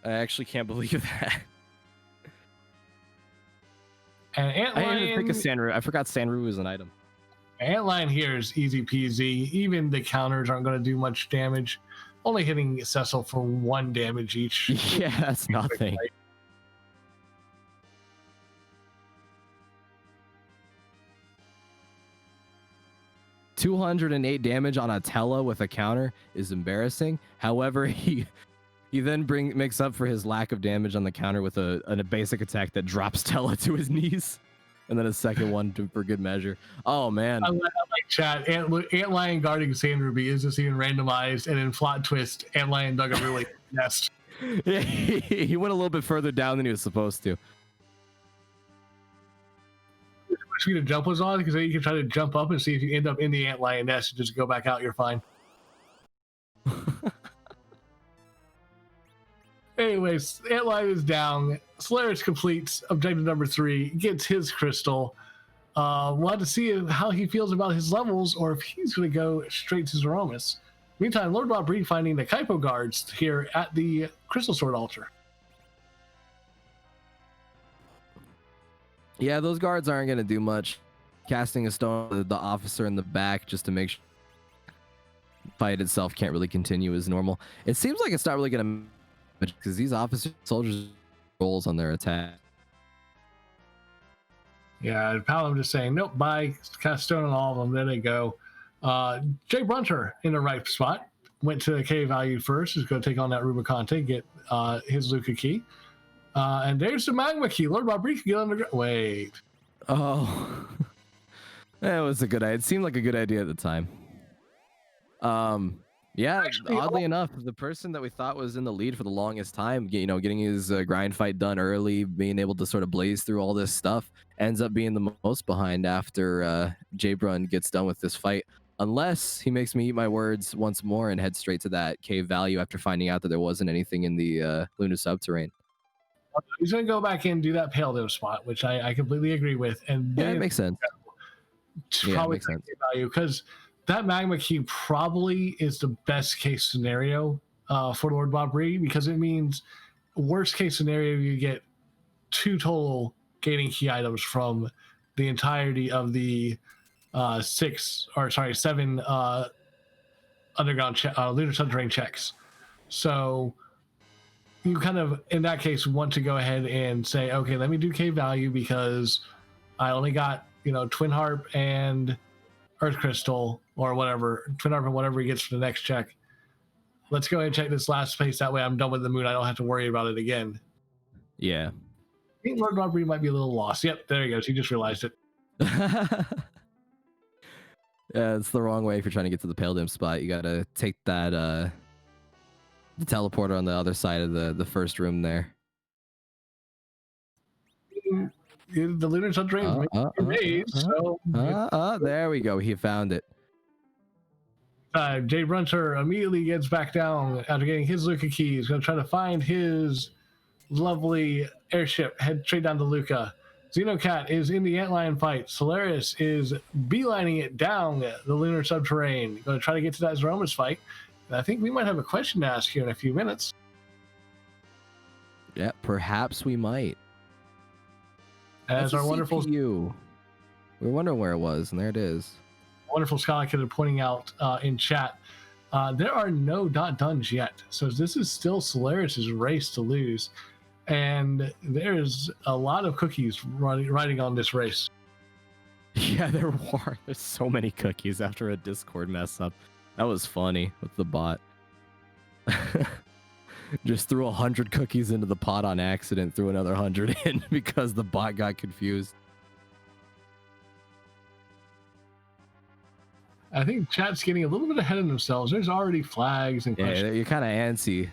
I actually can't believe that. And I didn't even think of Antlion, Sanru. I forgot Sanru was an item. Antlion here is easy peasy. Even the counters aren't going to do much damage. Only hitting Cecil for 1 damage each. Yeah, that's nothing. 208 damage on a Tella with a counter is embarrassing. However, he then makes up for his lack of damage on the counter with a basic attack that drops Tella to his knees, and then a second one for good measure. Oh man, I like chat. Antlion guarding Sandruby is just even randomized, and in plot twist, Antlion dug a really good nest. Yeah, he went a little bit further down than he was supposed to. Speed of jump was on because then you can try to jump up and see if you end up in the Antlion nest and just go back out. You're fine. Anyways, Antlion is down. Solaris completes objective number 3, gets his crystal. We'll have to see how he feels about his levels or if he's going to go straight to Zeromus. Meantime, Lord Bob Bree finding the Kaipo guards here at the Crystal Sword altar. Yeah, those guards aren't going to do much. Casting a stone at the officer in the back just to make sure the fight itself can't really continue as normal. It seems like it's not really going to, because these officer soldiers rolls on their attack. Yeah, Paladin just saying, nope, bye, cast stone on all of them. There they go. Jay Brunter in the right spot. Went to K value first. He's going to take on that Rubicante, get his Luca key. And there's the magma key. Lord Bob Bree can get underground. Wait. Oh, that was a good idea. It seemed like a good idea at the time. Yeah, Actually, oddly enough, the person that we thought was in the lead for the longest time, getting his grind fight done early, being able to sort of blaze through all this stuff, ends up being the most behind after J-Brun gets done with this fight. Unless he makes me eat my words once more and head straight to that cave value after finding out that there wasn't anything in the lunar subterrane. He's going to go back in and do that Pale Dome spot, which I completely agree with. And Yeah, it makes sense. Probably makes sense. value because that magma key probably is the best case scenario for Lord Bob Bree, because it means worst case scenario you get 2 total gaining key items from the entirety of the 7 underground lunar subterranean checks. So you kind of, in that case, want to go ahead and say, okay, let me do K value because I only got, Twin Harp and Earth Crystal or whatever, Twin Harp and whatever he gets for the next check. Let's go ahead and check this last space. That way I'm done with the moon. I don't have to worry about it again. Yeah. I think Lord Bob Bree might be a little lost. Yep, there he goes. He just realized it. Yeah, it's the wrong way if you're trying to get to the Pale Dim spot. You gotta take that the teleporter on the other side of the first room there. The lunar subterranean There we go. He found it. Jay Brunter immediately gets back down after getting his Luca key. He's going to try to find his lovely airship, head straight down to Luca. Xenocat is in the Antlion fight. Solaris is beelining it down the lunar subterranean. Going to try to get to that Zeromus fight. And I think we might have a question to ask here in a few minutes. Yeah, perhaps we might. As our wonderful CPU. We were wondering where it was, and there it is. Wonderful Skylight Kid pointing out in chat, there are no .duns yet. So this is still Solaris' race to lose. And there's a lot of cookies riding on this race. Yeah, there were. There's so many cookies after a Discord mess up. That was funny with the bot. Just threw 100 cookies into the pot on accident, threw another 100 in because the bot got confused. I think chat's getting a little bit ahead of themselves. There's already flags and questions. Yeah, you're kind of antsy.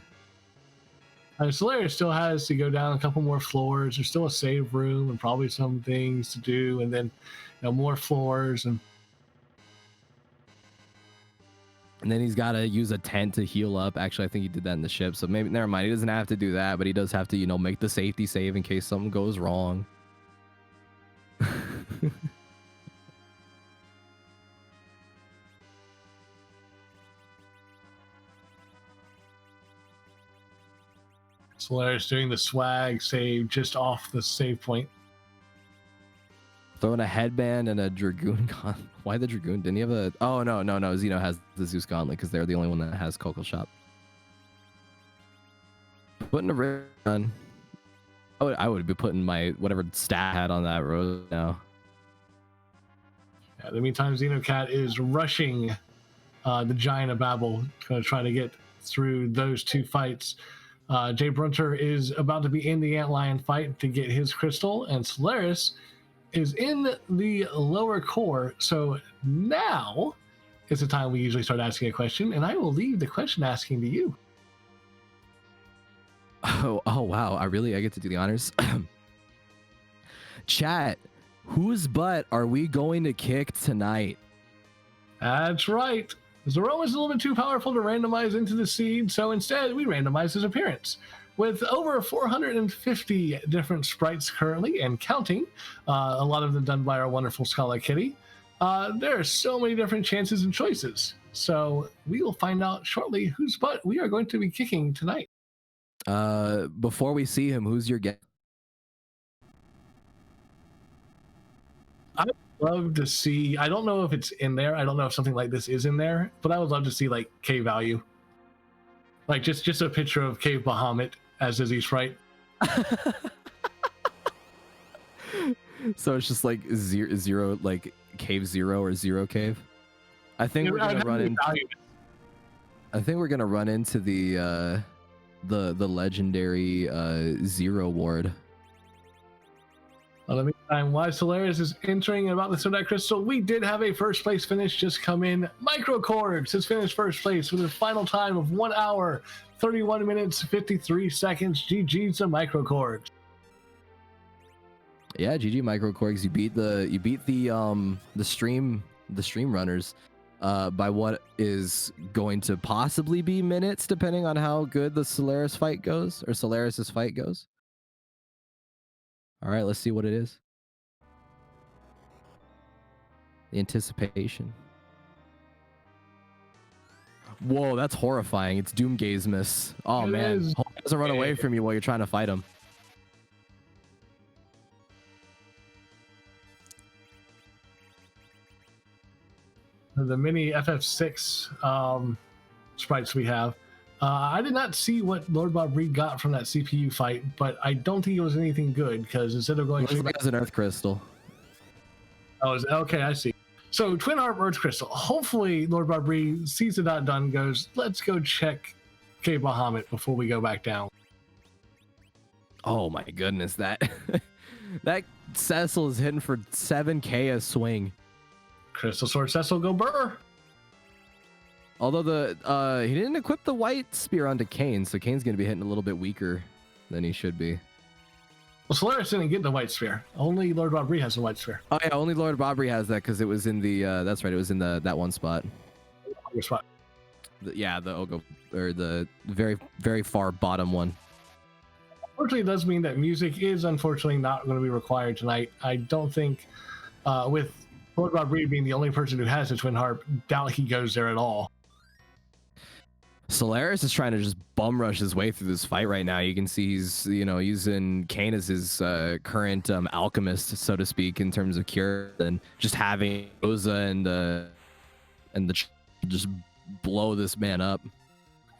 Solaris still has to go down a couple more floors. There's still a save room and probably some things to do, and then more floors. And then he's got to use a tent to heal up. Actually, I think he did that in the ship, so maybe never mind. He doesn't have to do that, but he does have to, make the safety save in case something goes wrong. Solaris doing the swag save just off the save point. Throwing a headband and a Dragoon Gauntlet. Why the Dragoon? Didn't he have a... Oh, no. Xeno has the Zeus Gauntlet because they're the only one that has Coco Shop. Putting a ring on. I would be putting my whatever stat hat on that rose now. Yeah, in the meantime, Xenocat is rushing the Giant of Babel, going to try to get through those two fights. Jay Brunter is about to be in the Antlion fight to get his crystal, and Solaris is in the lower core. So now is the time we usually start asking a question, and I will leave the question asking to you. Oh wow. I get to do the honors. Chat, whose butt are we going to kick tonight? That's right. Zero is a little bit too powerful to randomize into the seed, so instead we randomize his appearance. With over 450 different sprites currently and counting, a lot of them done by our wonderful Scala Kitty, there are so many different chances and choices. So we will find out shortly whose butt we are going to be kicking tonight. Before we see him, who's your guess? I would love to see, I don't know if it's in there, I don't know if something like this is in there, but I would love to see like Cave Value. Like just a picture of Cave Bahamut as Izzy Sprite. So it's just like zero, like Cave Zero or Zero Cave. I think we're gonna run in. I think we're gonna run into the legendary Zero Ward. Well, in the meantime, while Solaris is entering about the Sodak Crystal, we did have a first place finish just come in. Microcords has finished first place with a final time of 1 hour, 31 minutes, 53 seconds. GG to Microcords. Yeah, GG Microcords. You beat the stream runners by what is going to possibly be minutes, depending on how good the Solaris's fight goes. All right, let's see what it is. The anticipation. Whoa, that's horrifying. It's Doomgaze miss. Oh, man. Hope he doesn't run away from you while you're trying to fight him. The mini FF6 sprites we have. I did not see what Lord Bob Reed got from that CPU fight, but I don't think it was anything good because instead of going... It was an Earth Crystal. Oh, okay, I see. So Twin Harp Earth Crystal. Hopefully Lord Bob Reed sees the dot done, goes, let's go check Cave Bahamut before we go back down. Oh my goodness, that Cecil is hitting for 7k a swing. Crystal Sword Cecil go burr. Although he didn't equip the white spear onto Kane, so Kane's going to be hitting a little bit weaker than he should be. Well, Solaris didn't get the white spear. Only Lord Bobry has the white spear. Oh yeah, only Lord Bobry has that because it was in the. That's right, it was in that one spot. Which spot? The Ogo, or the very very far bottom one. Unfortunately, it does mean that music is unfortunately not going to be required tonight. I don't think, with Lord Bobry being the only person who has a twin harp, doubt he goes there at all. Solaris is trying to just bum rush his way through this fight right now. You can see he's, using Kane as his current alchemist, so to speak, in terms of cure, and just having Rosa and the just blow this man up.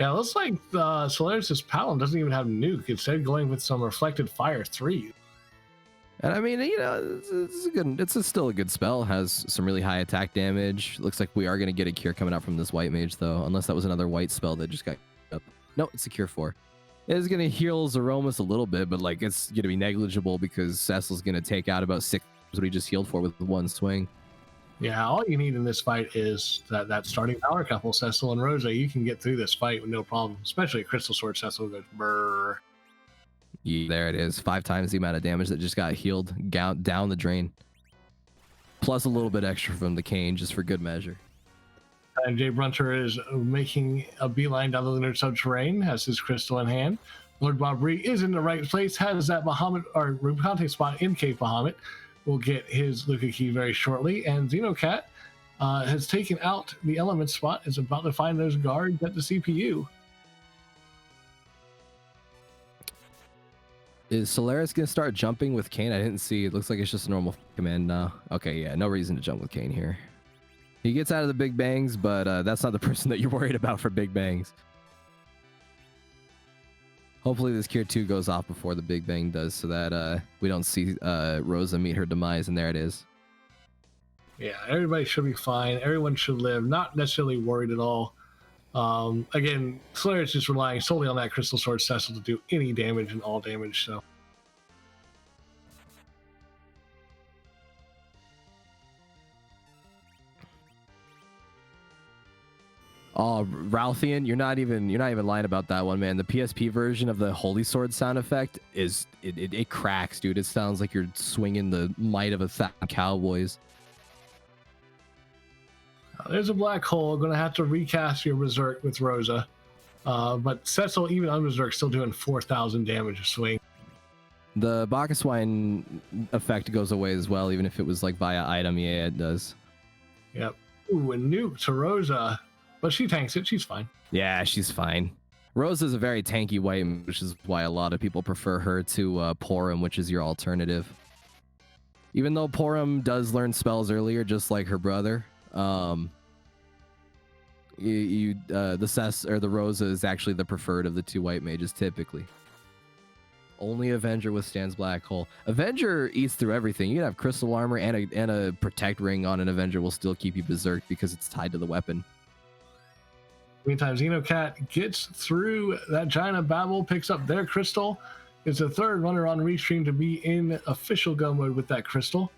Yeah, it looks like Solaris's Paladin doesn't even have nuke. Instead, going with some Reflected Fire 3. And I mean, it's still a good spell. Has some really high attack damage. Looks like we are going to get a cure coming out from this white mage, though, unless that was another white spell that just got up. No, it's a cure 4. It is going to heal Zeromus a little bit, but like it's going to be negligible because Cecil's going to take out about 6 what he just healed for with one swing. Yeah, all you need in this fight is that starting power couple, Cecil and Rosa. You can get through this fight with no problem, especially a Crystal Sword. Cecil goes brrr. Yeah, there it is. 5 times the amount of damage that just got healed down the drain. Plus a little bit extra from the Cane, just for good measure. And Jay Brunter is making a beeline down the lunar subterranean, has his crystal in hand. Lord Bobry is in the right place, has that Bahamut or Rubicante spot in Cave Bahamut. Will get his Luca key very shortly. And Xenocat has taken out the element spot, is about to find those guards at the CPU. Is Solaris gonna start jumping with Kane? I didn't see. It looks like it's just a normal command now. Okay, yeah, no reason to jump with Kane here. He gets out of the big bangs, but that's not the person that you're worried about for big bangs. Hopefully this Cure 2 goes off before the big bang does, so that we don't see Rosa meet her demise, and there it is. Yeah, everybody should be fine. Everyone should live. Not necessarily worried at all. Again, Solaris just relying solely on that Crystal Sword Cecil to do any damage and all damage, so. Oh, Ralphian, you're not even lying about that one, man. The PSP version of the Holy Sword sound effect is it cracks, dude. It sounds like you're swinging the might of 1,000 cowboys. There's a black hole. Going to have to recast your Berserk with Rosa. But Cecil, even on Berserk, still doing 4,000 damage a swing. The Bacchuswine effect goes away as well, even if it was like via item. Yeah, it does. Yep. Ooh, and nuke to Rosa. But she tanks it. She's fine. Yeah, she's fine. Rosa's a very tanky white, which is why a lot of people prefer her to Porum, which is your alternative. Even though Porum does learn spells earlier, just like her brother, the Cess or the Rosa is actually the preferred of the two white mages typically. Only Avenger withstands black hole. Avenger eats through everything. You can have crystal armor and a protect ring on an Avenger will still keep you berserk because it's tied to the weapon. Meantime, Xenocat gets through that giant of Babel, picks up their crystal. It's the third runner on Restream to be in official go mode with that crystal.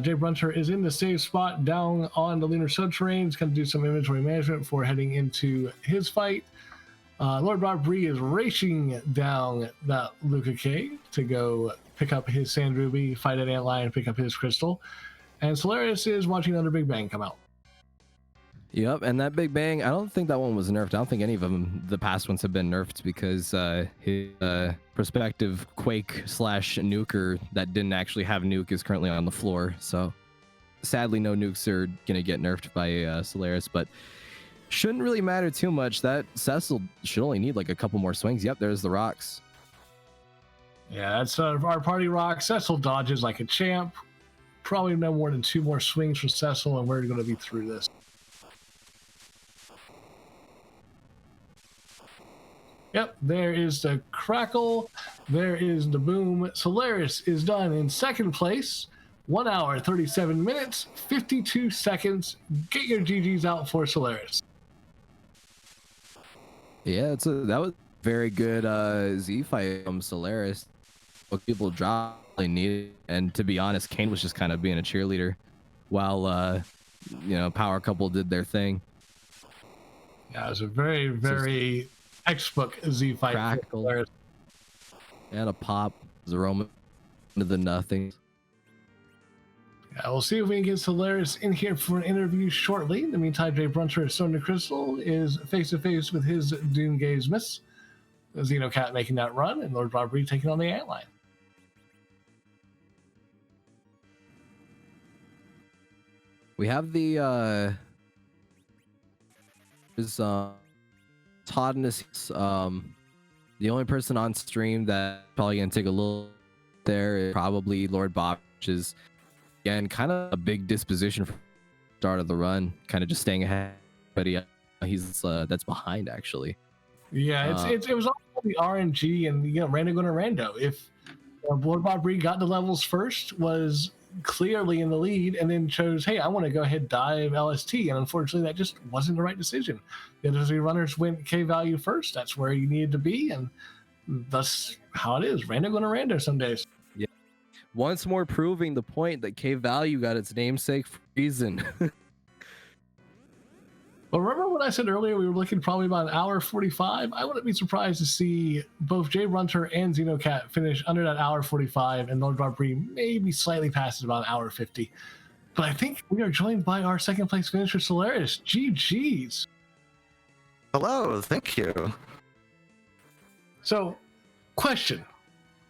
Jay Brunter is in the save spot down on the lunar subterrane. He's going to do some inventory management before heading into his fight. Lord Bob Bree is racing down that Luca K to go pick up his Sand Ruby, fight an Antlion, pick up his crystal. And Solaris is watching another Big Bang come out. Yep, and that Big Bang, I don't think that one was nerfed. I don't think any of them, the past ones, have been nerfed because his prospective Quake / nuker that didn't actually have nuke is currently on the floor. So sadly, no nukes are going to get nerfed by Solaris, but shouldn't really matter too much. That Cecil should only need like a couple more swings. Yep, there's the rocks. Yeah, that's our party rock. Cecil dodges like a champ. Probably no more than 2 more swings from Cecil, and we're going to be through this. Yep, there is the crackle. There is the boom. Solaris is done in second place. 1 hour, 37 minutes, 52 seconds. Get your GGs out for Solaris. Yeah, that was very good Z fight from Solaris. What people probably needed, and to be honest, Kane was just kind of being a cheerleader while Power Couple did their thing. Yeah, it was a very, very textbook Z fight. Crackle and a pop, Zaroma into the nothing. Yeah, we'll see if we can get Solaris in here for an interview shortly. In the meantime, Jay Brunter, Stone to Crystal, is face to face with his Doom Gaze Miss. Xenocat making that run, and Lord Robbery taking on the Antlion. We have the Toddness, the only person on stream that probably gonna take a little there is probably Lord Bob, which is again kind of a big disposition for the start of the run, kind of just staying ahead. But he's that's behind actually. Yeah, it was all the RNG and rando going to rando. If Lord Bob Bree got the levels first, was clearly in the lead, and then chose, hey, I want to go ahead dive LST, and unfortunately that just wasn't the right decision. The other 3 runners went K value first. That's where you needed to be, and that's how it is. Rando going to rando some days. Yeah. Once more proving the point that K value got its namesake for a reason. But remember what I said earlier? We were looking probably about 1 hour 45. I wouldn't be surprised to see both Jay Runter and Xenocat finish under that 1 hour 45, and Lord Barbary maybe slightly passes about 1 hour 50. But I think we are joined by our second place finisher, Solaris. GG's. Hello, thank you. So, question: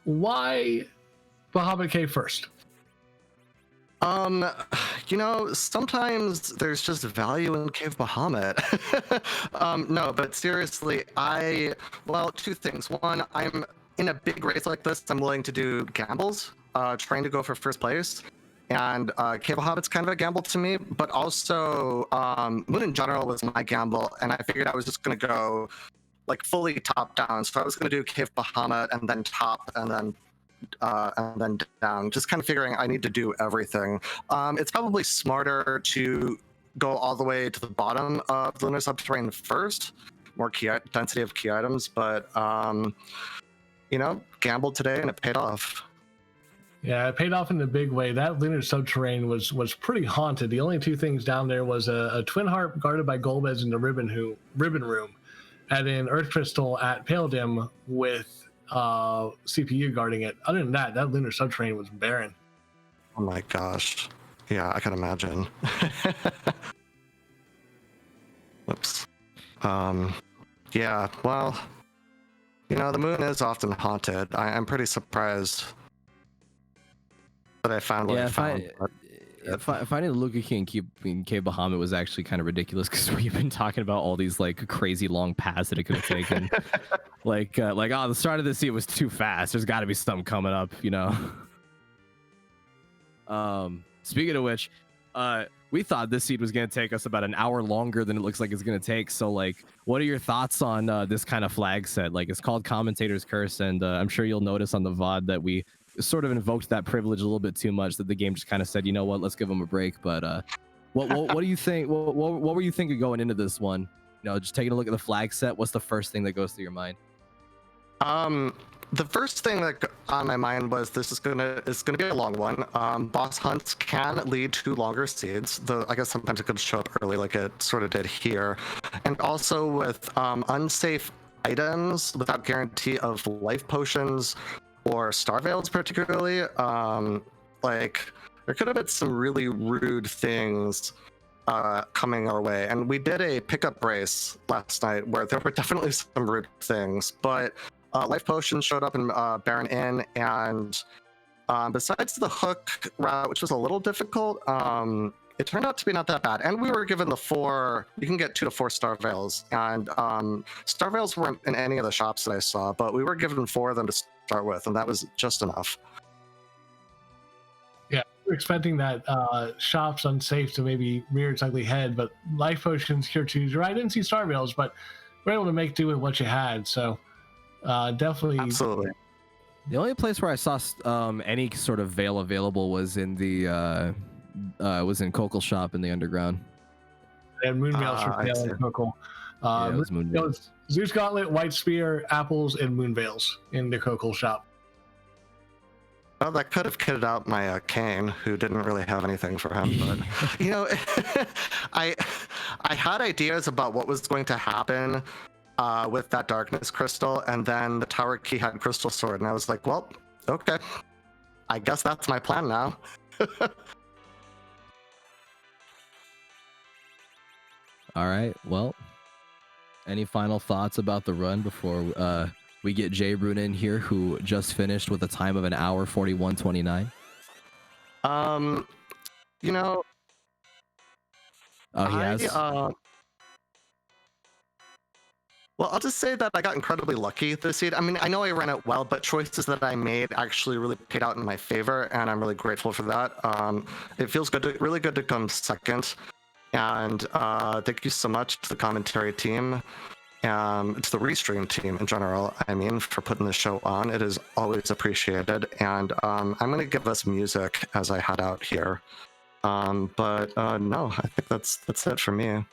why Bahamut K first? Sometimes there's just value in Cave Bahamut. No, but seriously, 2 things. One, I'm in a big race like this, I'm willing to do gambles, trying to go for first place. And Cable Hobbit's kind of a gamble to me, but also Moon in general was my gamble, and I figured I was just going to go like fully top down. So I was going to do Cave Bahamut and then top and then down, just kind of figuring I need to do everything. It's probably smarter to go all the way to the bottom of the Lunar Subterranean first, more density of key items, but gambled today and it paid off. Yeah, it paid off in a big way. That lunar subterranean was pretty haunted. The only two things down there was a twin harp guarded by Golbez in the ribbon room, and an Earth Crystal at Pale Dim with CPU guarding it. Other than that, that lunar subterranean was barren. Oh my gosh. Yeah, I can imagine. Whoops. Yeah, well, the moon is often haunted. I'm pretty surprised that I found what I found. Finding the Luca King in Cave Bahamut was actually kind of ridiculous because we've been talking about all these like crazy long paths that it could have taken. The start of the sea was too fast. There's got to be something coming up, Speaking of which, we thought this seed was going to take us about an hour longer than it looks like it's going to take. So, what are your thoughts on this kind of flag set? It's called Commentator's Curse, and I'm sure you'll notice on the VOD that we sort of invoked that privilege a little bit too much, that the game just kind of said, you know what, let's give them a break. But what do you think? What were you thinking going into this one? Just taking a look at the flag set. What's the first thing that goes through your mind? The first thing that on my mind was this is gonna be a long one. Boss hunts can lead to longer seeds, though I guess sometimes it could show up early like it sort of did here. And also with unsafe items without guarantee of life potions or star veils particularly, there could have been some really rude things coming our way. And we did a pickup race last night where there were definitely some rude things, but life potions showed up in Baron Inn, and besides the hook route, which was a little difficult, it turned out to be not that bad. And we were given you can get 2 to 4 star veils, and star veils weren't in any of the shops that I saw, but we were given 4 of them to start with, and that was just enough. Yeah, we were expecting that shops unsafe to maybe rear its ugly head, but life potions, cure 2s, I didn't see star veils, but we're able to make do with what you had, so definitely. Absolutely. The only place where I saw any sort of veil available was in the Cokel shop in the underground. And moon veils for sale in Cokel. It was moon veils. Zeus Gauntlet, White Spear, apples, and moon veils in the Cokel shop. Well, that could have kitted out my Kane, who didn't really have anything for him. But I had ideas about what was going to happen with that darkness crystal, and then the tower key had crystal sword, and I was like, well, okay, I guess that's my plan now. All right, well, any final thoughts about the run before we get Jay Brune in here, who just finished with a time of 1:41:29? Oh, he has. Well, I'll just say that I got incredibly lucky this seed. I mean, I know I ran it well, but choices that I made actually really paid out in my favor, and I'm really grateful for that. It feels really good to come second. And thank you so much to the commentary team, to the Restream team in general, for putting this show on. It is always appreciated. And I'm going to give us music as I head out here. No, I think that's it for me.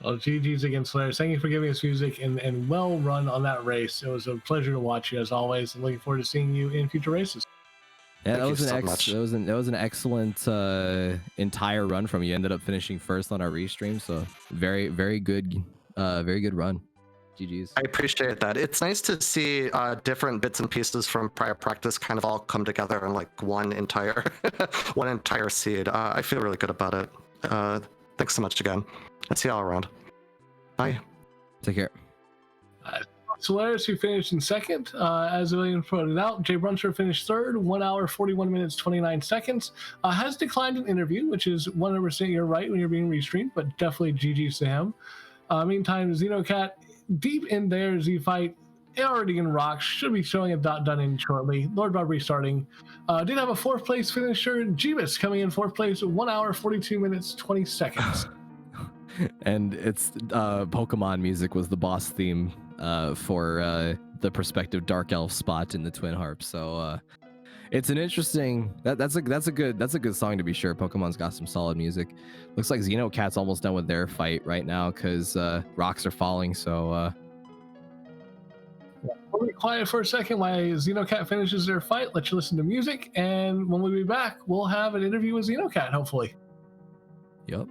Well, GG's against Slayers. Thank you for giving us music and well run on that race. It was a pleasure to watch you as always, and looking forward to seeing you in future races. Yeah, that was an excellent entire run from you. You ended up finishing first on our restream, so very good run. GG's. I appreciate that. It's nice to see different bits and pieces from prior practice kind of all come together in one entire seed. I feel really good about it. Thanks so much again. I'll see y'all around. Bye. Take care. Solaris, who finished in second, as William pointed out, Jay Bruncher finished third, 1:41 29 seconds. Has declined an interview, which is 100% you're right when you're being restreamed, but definitely GG's to him. Meantime, Xenocat, deep in their Z fight, already in Rock, should be showing a done in shortly. Lord Bob restarting. Did have a 4th place finisher, Jeebus, coming in 4th place, 1 hour, 42 minutes, 20 seconds. And it's Pokemon music was the boss theme for the prospective Dark Elf spot in the Twin Harp. So it's an interesting that's a good song to be sure. Pokemon's got some solid music. Looks like Xenocat's almost done with their fight right now because rocks are falling. So we'll be quiet for a second while Xenocat finishes their fight. Let you listen to music, and when we be back, we'll have an interview with Xenocat, hopefully. Yep.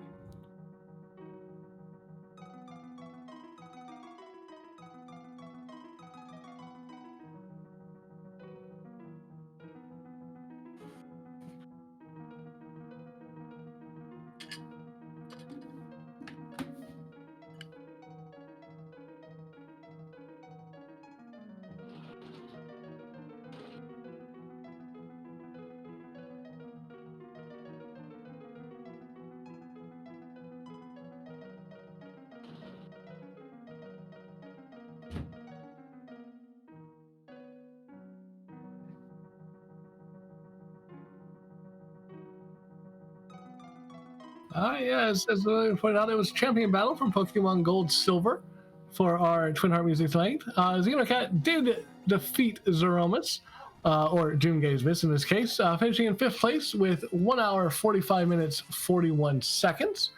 As William pointed out, it was champion battle from Pokemon Gold Silver for our Twin Heart music tonight. Xenocat did defeat Zeromus, or Doomgaze in this case, finishing in 5th place with 1 hour, 45 minutes, 41 seconds.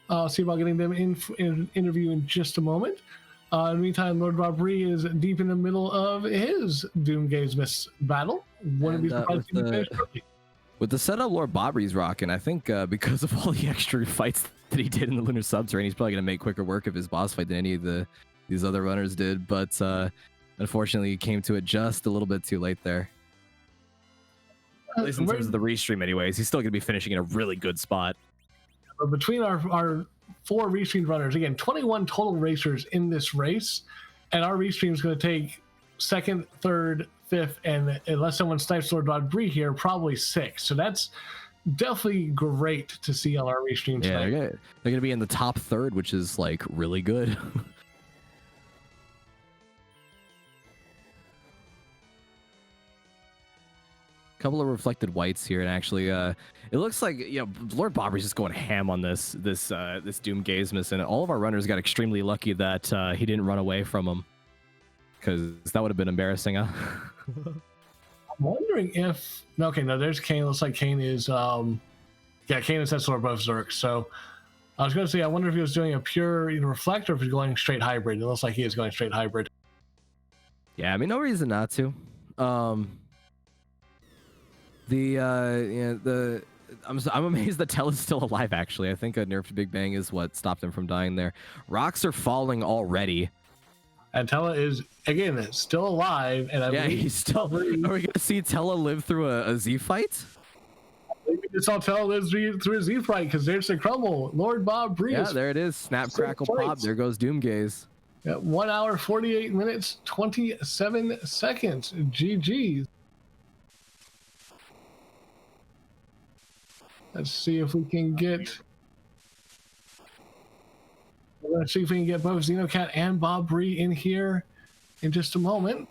I'll see about getting them in interview in just a moment. In the meantime, Lord Robri is deep in the middle of his Doomgaze battle. Wouldn't be surprised to finish early. With the setup Lord Bobry's rocking, I think because of all the extra fights that he did in the Lunar Subterranean, he's probably going to make quicker work of his boss fight than any of these other runners did. But unfortunately, he came to it just a little bit too late there. At least in terms of the restream anyways. He's still going to be finishing in a really good spot. But between our 4 restreamed runners, again, 21 total racers in this race, and our restream is going to take 2nd, 3rd, 5th, and unless someone snipes Lord Rodri here, probably 6th. So that's definitely great to see on our restream tonight. Yeah, they're going to be in the top 3rd, which is like really good. Couple of reflected whites here, and actually it looks like Lord Bobry's just going ham on this Doomgaze, and all of our runners got extremely lucky that he didn't run away from him, because that would have been embarrassing, huh? I'm wondering if no, there's Kane. Looks like Kane is Kane is Sensor above Zerk. So I was going to say, I wonder if he was doing a pure reflect or if he's going straight hybrid. It looks like he is going straight hybrid. Yeah, I mean, no reason not to. I'm amazed that Tell is still alive, actually. I think a nerfed Big Bang is what stopped him from dying there. Rocks are falling already. And Tella is, again, still alive. And he's still... Are we going to see Tella live through a Z fight? We just saw Tella live through a Z fight, because there's the crumble. Lord Bob Breeze. Yeah, there it is. Snap, crackle, pop. There goes Doomgaze. Yeah, 1 hour, 48 minutes, 27 seconds. GG's. Let's see if we can get... We're going to see if we can get both Xenocat and Bob Bree in here in just a moment.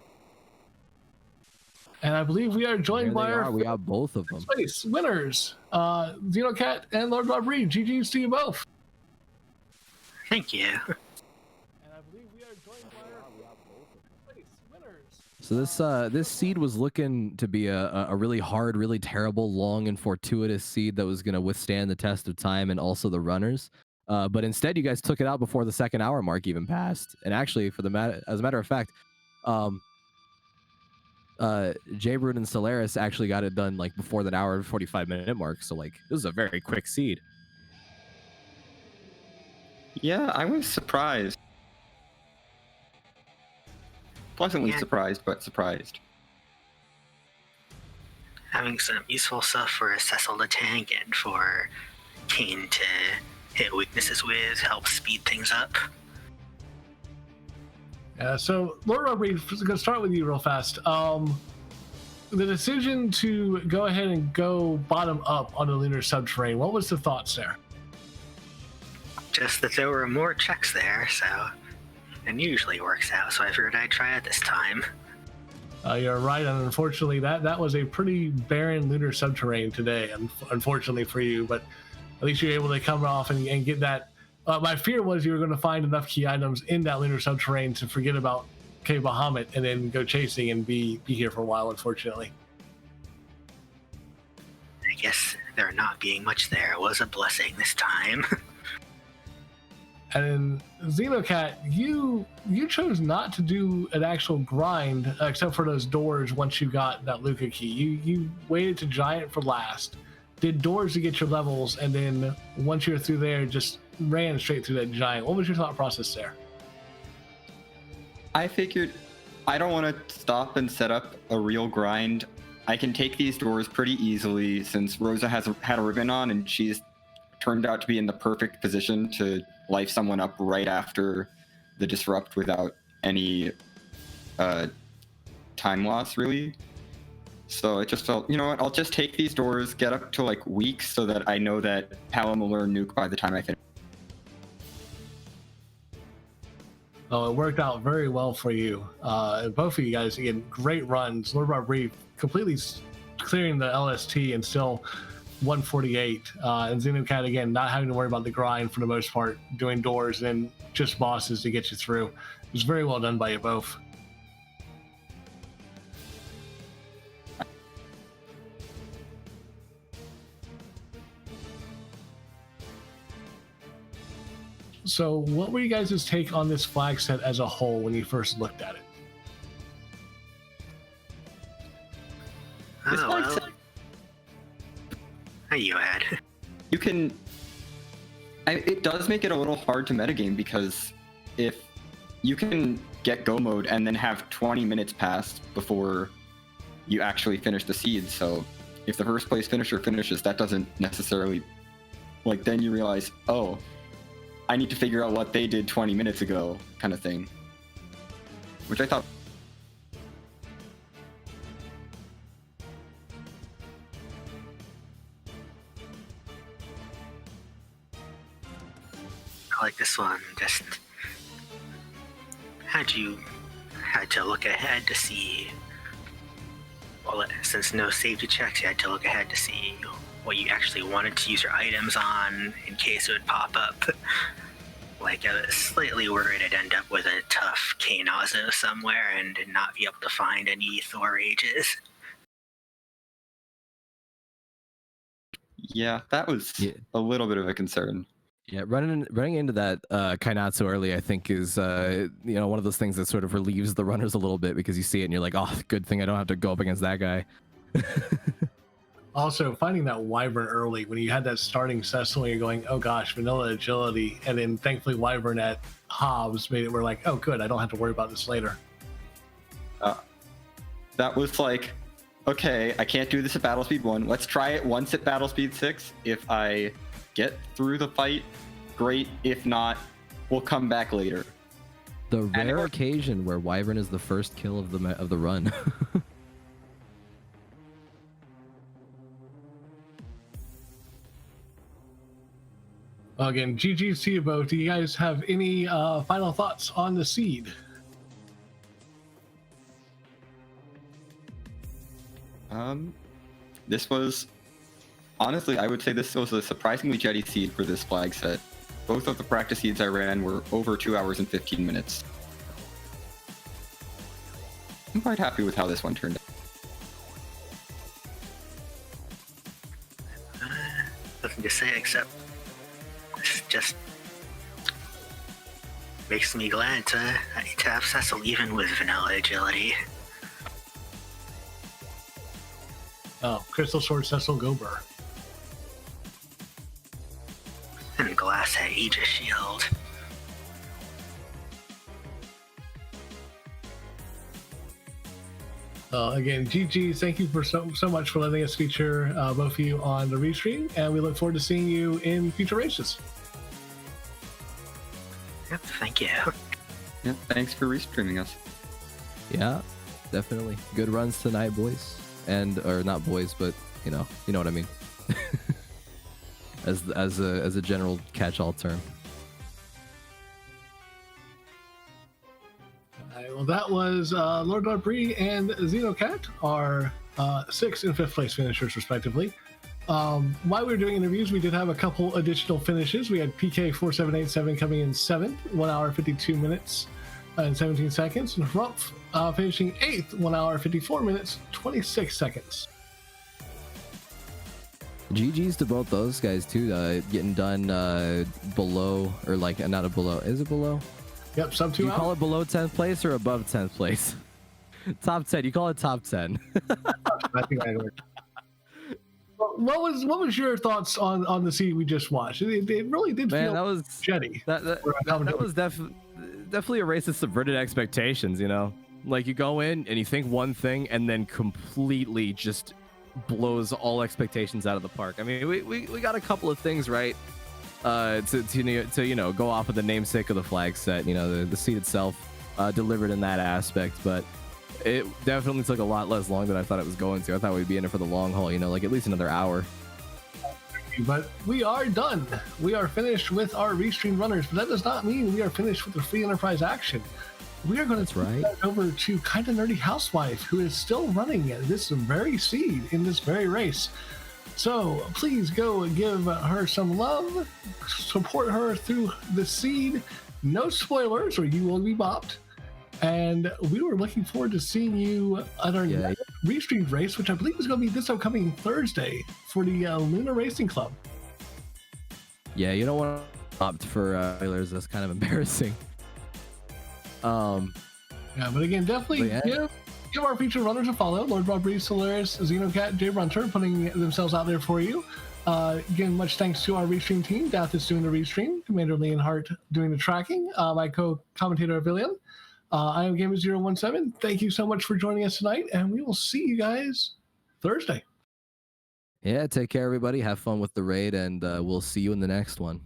And I believe we are joined by our... We got both of them. Space winners. Xenocat and Lord Bob Bree. GG's to you both. Thank you. And I believe we are joined by our space winners. So this seed was looking to be a really hard, really terrible, long, and fortuitous seed that was going to withstand the test of time and also the runners. But instead, you guys took it out before the 2nd hour mark even passed. And actually, as a matter of fact, J-Brood and Solaris actually got it done like before that hour and 45-minute mark. So like, this was a very quick seed. Yeah, I was surprised. Pleasantly surprised, but surprised. Having some useful stuff for Cecil the tank and for Kane to hit weaknesses with helps speed things up. Yeah, so Lord Robert, I'm going to start with you real fast. The decision to go ahead and go bottom up on the Lunar Subterranean, what was the thoughts there? Just that there were more checks there, so and usually works out, so I figured I'd try it this time. You're right, and unfortunately, that was a pretty barren lunar subterranean today. Unfortunately for you, but at least you're able to come off and get that. My fear was you were going to find enough key items in that lunar subterranean to forget about Cave Bahamut and then go chasing and be here for a while. Unfortunately, I guess there not being much there was a blessing this time. and then Xenocat, you chose not to do an actual grind except for those doors. Once you got that Luca key, you waited to giant for last, did doors to get your levels, and then once you're through there, just ran straight through that giant. What was your thought process there? I figured I don't want to stop and set up a real grind. I can take these doors pretty easily since Rosa had a ribbon on and she's turned out to be in the perfect position to life someone up right after the disrupt without any time loss, really. So it just felt, you know what, I'll just take these doors, get up to like weeks so that I know that Palom will learn Nuke by the time I finish. Oh, it worked out very well for you. Both of you guys, again, great runs. Lord Barbary completely clearing the LST and still 148. And Xenocat, again, not having to worry about the grind for the most part, doing doors and just bosses to get you through. It was very well done by you both. So what were you guys' take on this flag set as a whole when you first looked at it? This flag set, You had. you can. It does make it a little hard to metagame because if you can get go mode and then have 20 minutes pass before you actually finish the seed, so if the first place finisher finishes, that doesn't necessarily, like, then you realize, oh, I need to figure out what they did 20 minutes ago, kind of thing. Which I thought. I like this one. Just had to look ahead to see. Well, since no safety checks, you had to look ahead to see what you actually wanted to use your items on in case it would pop up. Like, I was slightly worried I'd end up with a tough K-Nazo somewhere and not be able to find any Thor Rages. Yeah, that was a little bit of a concern. Yeah, running into that Kainatsu early, I think, is one of those things that sort of relieves the runners a little bit because you see it and you're like, oh, good thing I don't have to go up against that guy. Also, finding that Wyvern early when you had that starting Cecil and you're going, oh gosh, vanilla agility, and then thankfully Wyvern at Hobbs made it where like, oh good, I don't have to worry about this later. That was like, okay, I can't do this at battle speed 1. Let's try it once at battle speed 6. If I get through the fight, great. If not, we'll come back later. The rare occasion where Wyvern is the first kill of the run. Again, GG's to you both. Do you guys have any final thoughts on the seed? This was, honestly, I would say this was a surprisingly jetty seed for this flag set. Both of the practice seeds I ran were over 2 hours and 15 minutes. I'm quite happy with how this one turned out. Nothing to say except this just makes me glad to have Cecil even with vanilla agility. Oh, Crystal Sword Cecil Gober. And Glass had Aegis Shield. Again, GG, thank you for so much for letting us feature both of you on the restream, and we look forward to seeing you in future races. Yep, thank you. Yeah, thanks for restreaming us. Yeah, definitely. Good runs tonight, boys. Or not boys, but you know what I mean. as a general catch-all term. right, well, that was Lord Darbree and Xenocat, our 6th and 5th place finishers, respectively. While we were doing interviews, we did have a couple additional finishes. We had PK4787 coming in 7th, 1 hour 52 minutes and 17 seconds, and Rumpf finishing 8th, 1 hour 54 minutes 26 seconds. GG's to both those guys too, getting done below, or like not a below. Is it below? Yep, sub 2 Do you hours. call it below 10th place or above 10th place? Top 10. You call it top 10. I think I heard. What was your thoughts on the seed we just watched? It really did Man, feel that was jetty. that was definitely a race that subverted expectations. You know, like you go in and you think one thing and then completely just blows all expectations out of the park. I mean, we got a couple of things right to go off of the namesake of the flag set. You know, the seed itself delivered in that aspect, but it definitely took a lot less long than I thought it was going to. I thought we'd be in it for the long haul, you know, like at least another hour. But we are done. We are finished with our restream runners, but that does not mean we are finished with the free enterprise action. We are going to turn that over to Kinda Nerdy Housewife, who is still running this very seed in this very race. So please go and give her some love, support her through the seed. No spoilers, or you will be bopped. And we were looking forward to seeing you at our next restreamed race, which I believe is going to be this upcoming Thursday for the Luna Racing Club. Yeah, you don't want to opt for spoilers. That's kind of embarrassing. Yeah, but again, definitely give our featured runners a follow. Lord Darbree, Solaris, Xenocat, Jay Brunter putting themselves out there for you. Again, much thanks to our restream team. Dath is doing the restream, Commander Leonhardt doing the tracking, my co-commentator Avillion. I am Gamer017. Thank you so much for joining us tonight, and we will see you guys Thursday. Yeah, take care, everybody. Have fun with the raid, and we'll see you in the next one.